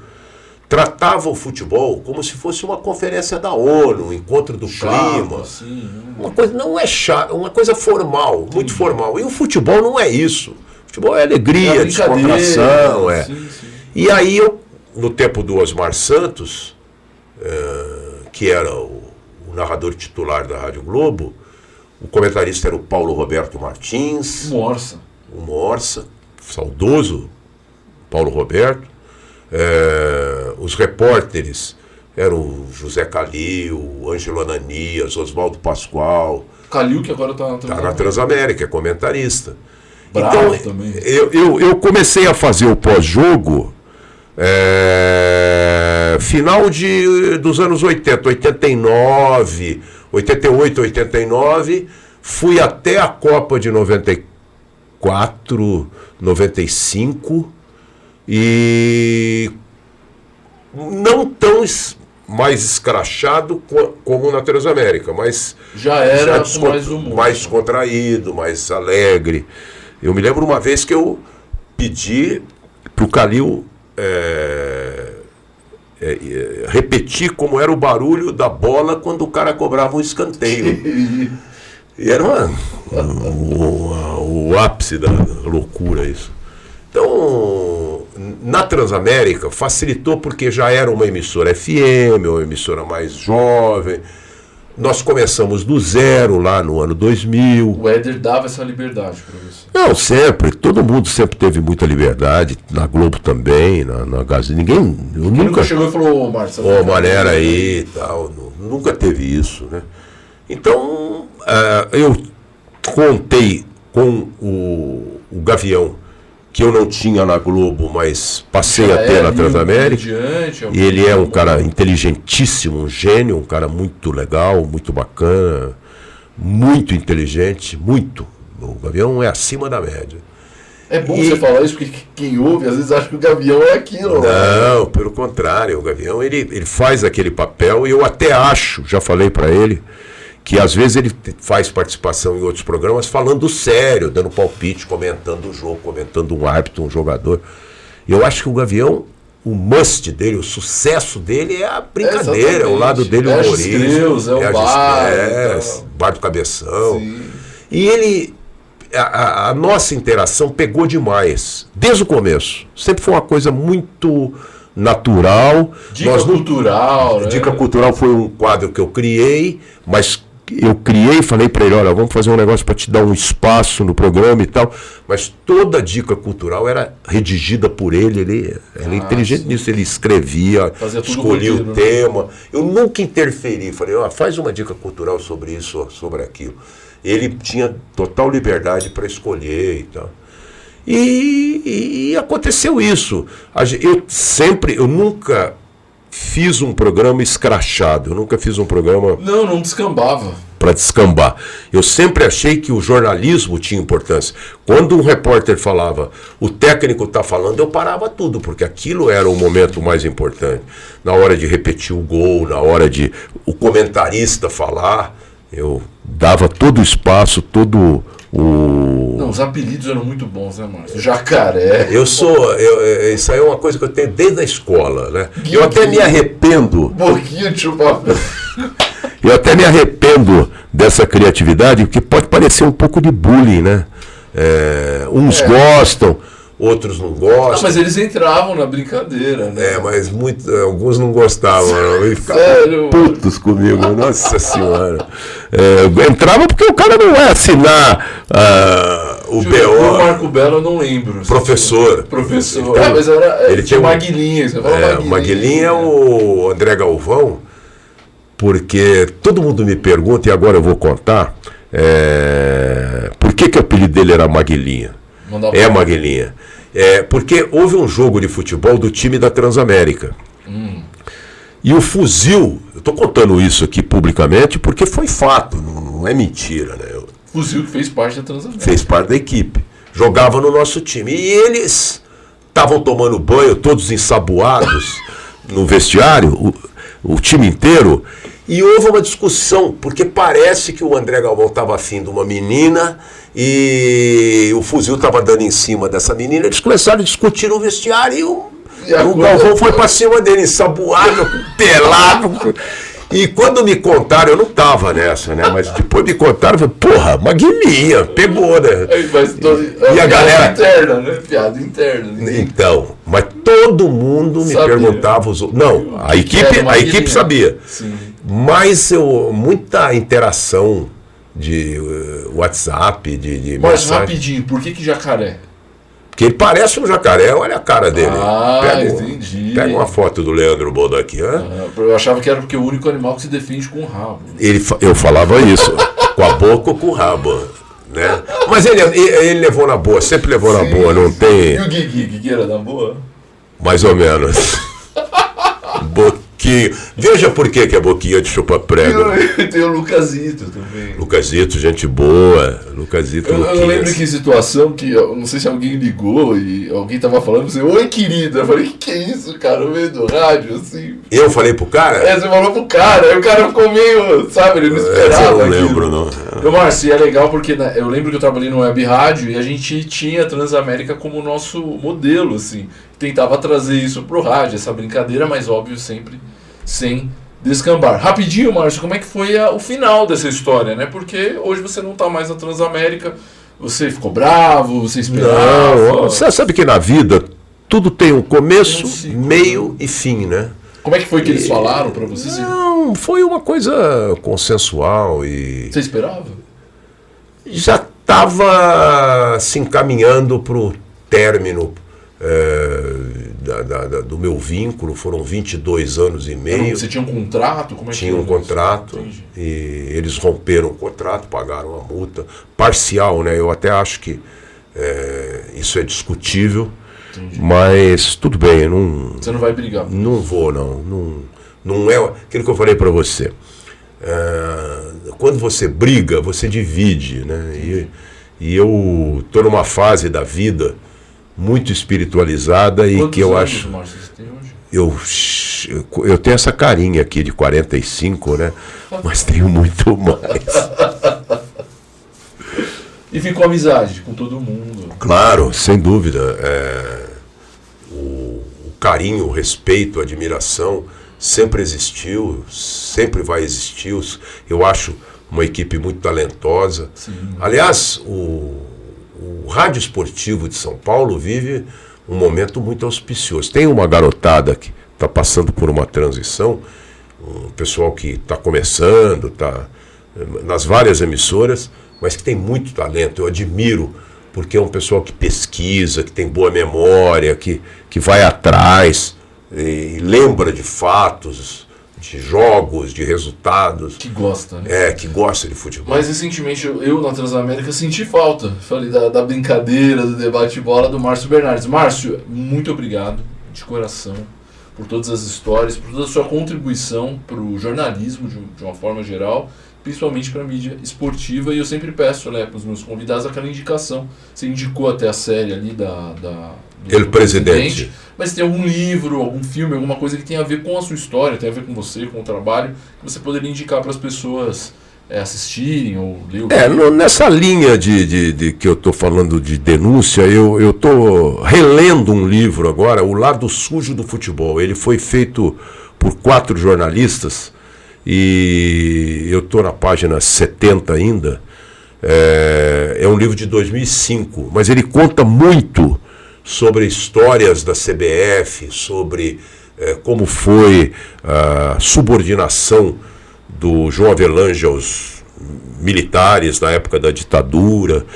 tratava o futebol como se fosse uma conferência da ONU, um encontro do clima. Assim, uma coisa não é chata, uma coisa formal, muito formal. E o futebol não é isso. O futebol é alegria, descontração. Sim. E aí, no tempo do Osmar Santos, que era o narrador titular da Rádio Globo, o comentarista era o Paulo Roberto Martins. O Morsa, saudoso Paulo Roberto. Os repórteres eram o José Calil, o Ângelo Ananias, Oswaldo Pascoal. Calil, que agora está na Transamérica, é comentarista. Bravo então, também. Eu comecei a fazer o pós-jogo final dos anos 80, 89, 88, 89, fui até a Copa de 94, 95, e não tão mais escrachado como na Transamérica, mas já era com mais humor, mais descontraído, mais alegre. Eu me lembro uma vez que eu pedi para o Calil repetir como era o barulho da bola quando o cara cobrava um escanteio. E era o ápice da loucura isso. Então, na Transamérica, facilitou porque já era uma emissora FM, uma emissora mais jovem. Nós começamos do zero lá no ano 2000. O Éder dava essa liberdade para você? Não, sempre. Todo mundo sempre teve muita liberdade. Na Globo também, na Gazeta. Ninguém... Eu nunca chegou e falou, Márcio... Ô, maneira aí e tal. Nunca teve isso, né? Então, eu contei com o Gavião, que eu não tinha na Globo, mas passei a ter na Transamérica. E ele é um cara inteligentíssimo, um gênio, um cara muito legal, muito bacana, muito inteligente, muito. O Gavião é acima da média. É bom você falar isso, porque quem ouve às vezes acha que o Gavião é aquilo. Não, pelo contrário, o Gavião ele faz aquele papel, e eu até acho, já falei para ele, que às vezes ele faz participação em outros programas falando sério, dando palpite, comentando o jogo, comentando um árbitro, um jogador. Eu acho que o Gavião, o must dele, o sucesso dele é a brincadeira, é o lado dele humorístico. É o bar do Cabeção. Sim. E ele, a nossa interação pegou demais, desde o começo. Sempre foi uma coisa muito natural. Dica cultural, né? Dica cultural foi um quadro que eu criei, mas eu criei e falei para ele, olha, vamos fazer um negócio para te dar um espaço no programa e tal, mas toda a dica cultural era redigida por ele, ele era inteligente nisso, ele escrevia, escolhia o tema, né? Eu nunca interferi, falei, faz uma dica cultural sobre isso, sobre aquilo. Ele tinha total liberdade para escolher e tal. E aconteceu isso. Eu nunca fiz um programa escrachado, eu nunca fiz um programa... Não descambava. Para descambar. Eu sempre achei que o jornalismo tinha importância. Quando um repórter falava, o técnico está falando, eu parava tudo, porque aquilo era o momento mais importante. Na hora de repetir o gol, na hora de o comentarista falar, eu dava todo o espaço, todo o... Não, os apelidos eram muito bons, né, Márcio? Jacaré. Isso aí é uma coisa que eu tenho desde a escola, né? Eu até me arrependo. Boquinha de chupapé. Eu até me arrependo dessa criatividade, porque pode parecer um pouco de bullying, né? Uns gostam, outros não gostam. Mas eles entravam na brincadeira, né? Mas alguns não gostavam, não. E ficavam putos comigo, nossa senhora. Entrava porque o cara não vai assinar o BO. O Marco Belo eu não lembro. Professor. Então, mas ele tinha o Maguilinha. O Maguilinha é o André Galvão, porque todo mundo me pergunta, e agora eu vou contar, por que o apelido dele era Maguilinha? Maguilinha. Porque houve um jogo de futebol do time da Transamérica. E o Fuzil, eu estou contando isso aqui publicamente porque foi fato, não é mentira, né? Fuzil que fez parte da Transamérica. Fez parte da equipe. Jogava no nosso time. E eles estavam tomando banho, todos ensaboados, no vestiário, o time inteiro. E houve uma discussão, porque parece que o André Galvão estava afim de uma menina e o Fuzil estava dando em cima dessa menina. Eles começaram a discutir no vestiário e o Galvão foi para cima dele, ensaboado, pelado. E quando me contaram, eu não estava nessa, né? Mas depois me contaram, eu falei, porra, Maguilinha, pegou, né? E a galera... interna, né? Piada interna. Né? Então, mas todo mundo me perguntava... Não, a equipe sabia. Sim. Mas muita interação de WhatsApp, de Mas mensagem. rapidinho, por que jacaré? Porque ele parece um jacaré, olha a cara dele. Entendi. Pega uma foto do Leandro Boldo aqui. Eu achava que era porque o único animal que se defende com o rabo. Eu falava isso, com a boca ou com o rabo. Né? Mas ele levou na boa, sempre levou na boa, não tem... E o Guigui era na boa? Mais ou menos. Boquinha. Veja por que é boquinha de chupa-prego. Tem o Lucasito também. Lucasito, gente boa. Lucasito, eu lembro que situação que, eu não sei se alguém ligou e alguém tava falando assim, oi querida. Eu falei, que é isso, cara? No meio do rádio, assim. Eu falei pro cara? Você falou pro cara. Aí o cara ficou meio, sabe, ele não esperava. Eu não lembro, não. Márcio, é legal porque eu lembro que eu trabalhei no Web Rádio e a gente tinha a Transamérica como nosso modelo, assim. Tentava trazer isso pro rádio, essa brincadeira, mas óbvio sempre sem descambar. Rapidinho, Márcio, como é que foi o final dessa história, né? Porque hoje você não está mais na Transamérica, você ficou bravo, você esperava... Não, você sabe que na vida tudo tem um começo, meio e fim, né? Como é que foi que eles falaram para você? Não, foi uma coisa consensual e... Você esperava? Já estava se encaminhando para o término do meu vínculo, foram 22 anos e meio. Você tinha um contrato? Como é que tinha um contrato. Entendi. E eles romperam o contrato, pagaram a multa parcial, né? Eu até acho que isso é discutível. Entendi. Mas tudo bem, você não vai brigar? Não vou, não é aquilo que eu falei para você. Quando você briga, você divide, né? E eu estou numa fase da vida muito espiritualizada e que eu acho... Márcio, você tem hoje? Eu tenho essa carinha aqui de 45, né? Mas tenho muito mais. E ficou amizade com todo mundo? Claro, sem dúvida. O carinho, o respeito, a admiração sempre existiu, sempre vai existir. Eu acho uma equipe muito talentosa. Sim. Aliás, o Rádio Esportivo de São Paulo vive um momento muito auspicioso. Tem uma garotada que está passando por uma transição, um pessoal que está começando, está nas várias emissoras, mas que tem muito talento. Eu admiro, porque é um pessoal que pesquisa, que tem boa memória, que vai atrás e lembra de fatos, de jogos, de resultados. Que gosta, né? Que gosta de futebol. Mas recentemente eu na Transamérica senti falta. Falei da brincadeira, do debate-bola do Márcio Bernardes. Márcio, muito obrigado, de coração, por todas as histórias, por toda a sua contribuição para o jornalismo de uma forma geral, principalmente para a mídia esportiva. E eu sempre peço para os meus convidados aquela indicação. Você indicou até a série ali do Presidente. Mas tem algum livro, algum filme, alguma coisa que tenha a ver com a sua história, tem a ver com você, com o trabalho, que você poderia indicar para as pessoas assistirem ou ler o livro? Nessa linha de que eu estou falando de denúncia, eu estou relendo um livro agora, O Lado Sujo do Futebol. Ele foi feito por 4 jornalistas e eu estou na página 70 ainda. É um livro de 2005, mas ele conta muito sobre histórias da CBF, sobre como foi a subordinação do João Avelange aos militares na época da ditadura,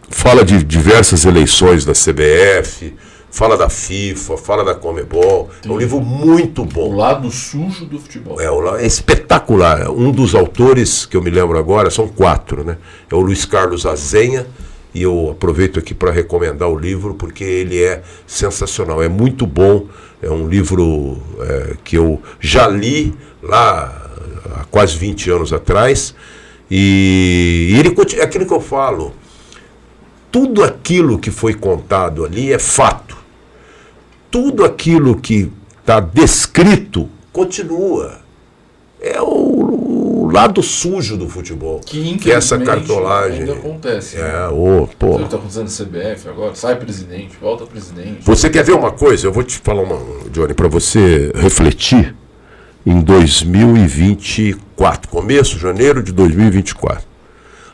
fala de diversas eleições da CBF, fala da FIFA, fala da Conmebol. É um livro muito bom. O Lado Sujo do Futebol. É espetacular. Um dos autores, que eu me lembro agora, são 4, né? É o Luiz Carlos Azenha. E eu aproveito aqui para recomendar o livro, porque ele é sensacional, é muito bom. É um livro que eu já li lá há quase 20 anos atrás. E ele é aquilo que eu falo. Tudo aquilo que foi contado ali é fato. Tudo aquilo que está descrito continua. É o lado sujo do futebol. Que é essa cartolagem. Ainda acontece. Você está acontecendo no CBF agora? Sai presidente, volta presidente. Você quer ver uma coisa? Eu vou te falar Johnny, para você refletir em 2024, começo de janeiro de 2024.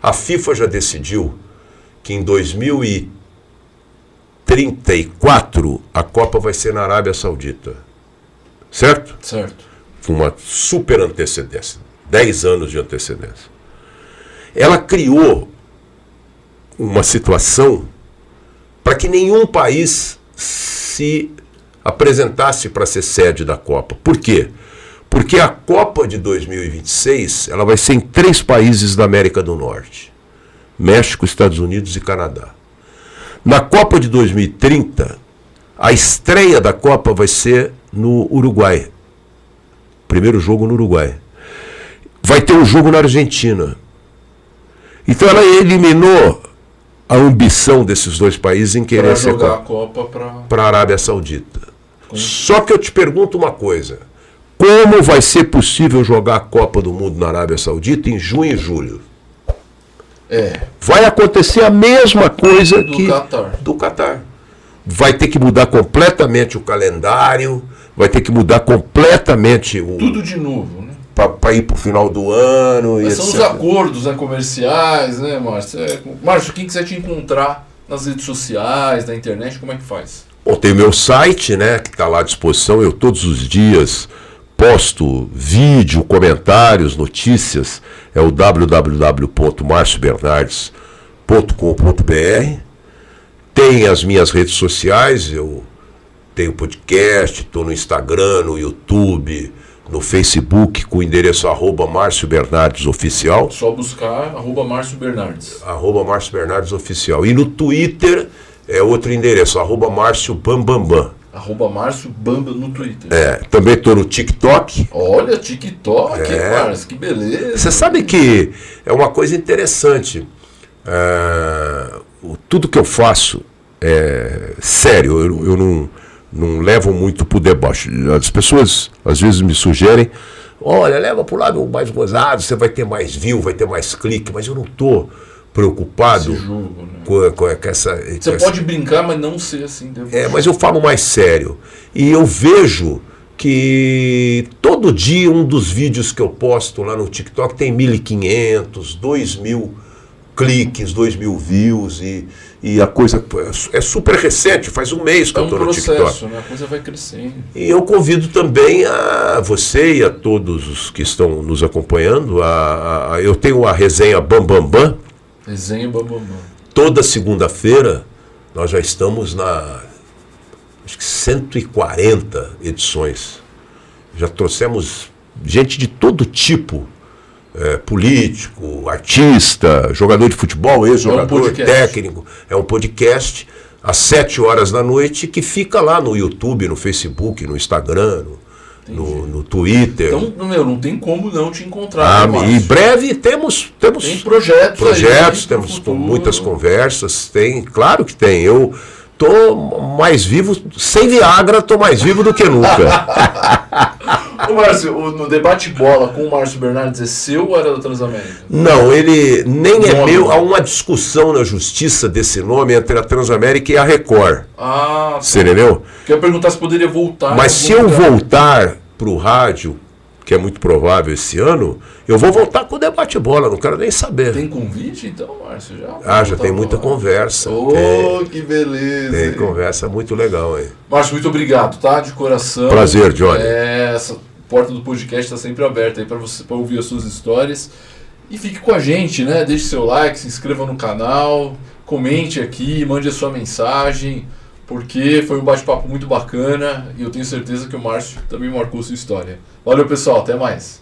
A FIFA já decidiu que em 2034 a Copa vai ser na Arábia Saudita. Certo? Certo. Com uma super antecedência. 10 anos de antecedência. Ela criou uma situação para que nenhum país se apresentasse para ser sede da Copa. Por quê? Porque a Copa de 2026 ela vai ser em 3 países da América do Norte: México, Estados Unidos e Canadá. Na Copa de 2030, a estreia da Copa vai ser no Uruguai. Primeiro jogo no Uruguai. Vai ter um jogo na Argentina. Então ela eliminou a ambição desses 2 países em querer ser jogar a Copa para a Arábia Saudita. Só que eu te pergunto uma coisa: como vai ser possível jogar a Copa do Mundo na Arábia Saudita em junho e julho? Vai acontecer a mesma coisa do Catar. Vai ter que mudar completamente o calendário, vai ter que mudar completamente tudo de novo, né? Para ir para o final do ano. Mas e são etc. os acordos, né, comerciais, né, Márcio? Márcio, quem quiser te encontrar nas redes sociais, na internet, como é que faz? Bom, tem o meu site, né, que está lá à disposição. Eu todos os dias posto vídeo, comentários, notícias. É o www.marciobernardes.com.br. Tem as minhas redes sociais, eu tenho podcast, estou no Instagram, no YouTube, no Facebook, com o endereço @MárcioBernardesOficial. Só buscar @MárcioBernardes. @MárcioBernardesOficial. E no Twitter é outro endereço, @MárcioBambambam. @MárcioBamba no Twitter. Também estou no TikTok. Olha, TikTok, Márcio, que beleza. Você sabe que é uma coisa interessante. Tudo que eu faço é sério, eu não levo muito pro deboche. As pessoas às vezes me sugerem, olha, leva pro lado mais gozado, você vai ter mais view, vai ter mais clique, mas eu não tô preocupado com essa... Você pode brincar, mas não ser assim. Mas eu falo mais sério. E eu vejo que todo dia um dos vídeos que eu posto lá no TikTok tem 1.500, 2.000 cliques, 2.000 views e a coisa é super recente, faz um mês que eu estou no TikTok. Né? A coisa vai crescendo. E eu convido também a você e a todos os que estão nos acompanhando, eu tenho a resenha Bambambam. Resenha Bambambam. Toda segunda-feira nós já estamos acho que 140 edições. Já trouxemos gente de todo tipo. Político, artista, jogador de futebol, ex-jogador, técnico. É um podcast às 7h da noite que fica lá no YouTube, no Facebook, no Instagram, no Twitter. Então, não tem como não te encontrar. Em breve temos tem projetos temos muitas conversas, claro que tem. Eu tô mais vivo, sem Viagra, tô mais vivo do que nunca. Ô Márcio, no debate bola com o Márcio Bernardes é seu ou era da Transamérica? Não, ele nem é meu. Há uma discussão na justiça desse nome entre a Transamérica e a Record. Você entendeu? Quero perguntar se poderia voltar. Mas se eu voltar pro rádio, que é muito provável esse ano, eu vou voltar com o debate bola, não quero nem saber. Tem convite então, Márcio? Já tem muita conversa. Que beleza. Tem conversa muito legal aí. Márcio, muito obrigado, tá? De coração. Prazer, Johnny. Essa porta do podcast está sempre aberta aí para você, para ouvir as suas histórias. E fique com a gente, né? Deixe seu like, se inscreva no canal, comente aqui, mande a sua mensagem, porque foi um bate-papo muito bacana e eu tenho certeza que o Márcio também marcou sua história. Valeu, pessoal, até mais.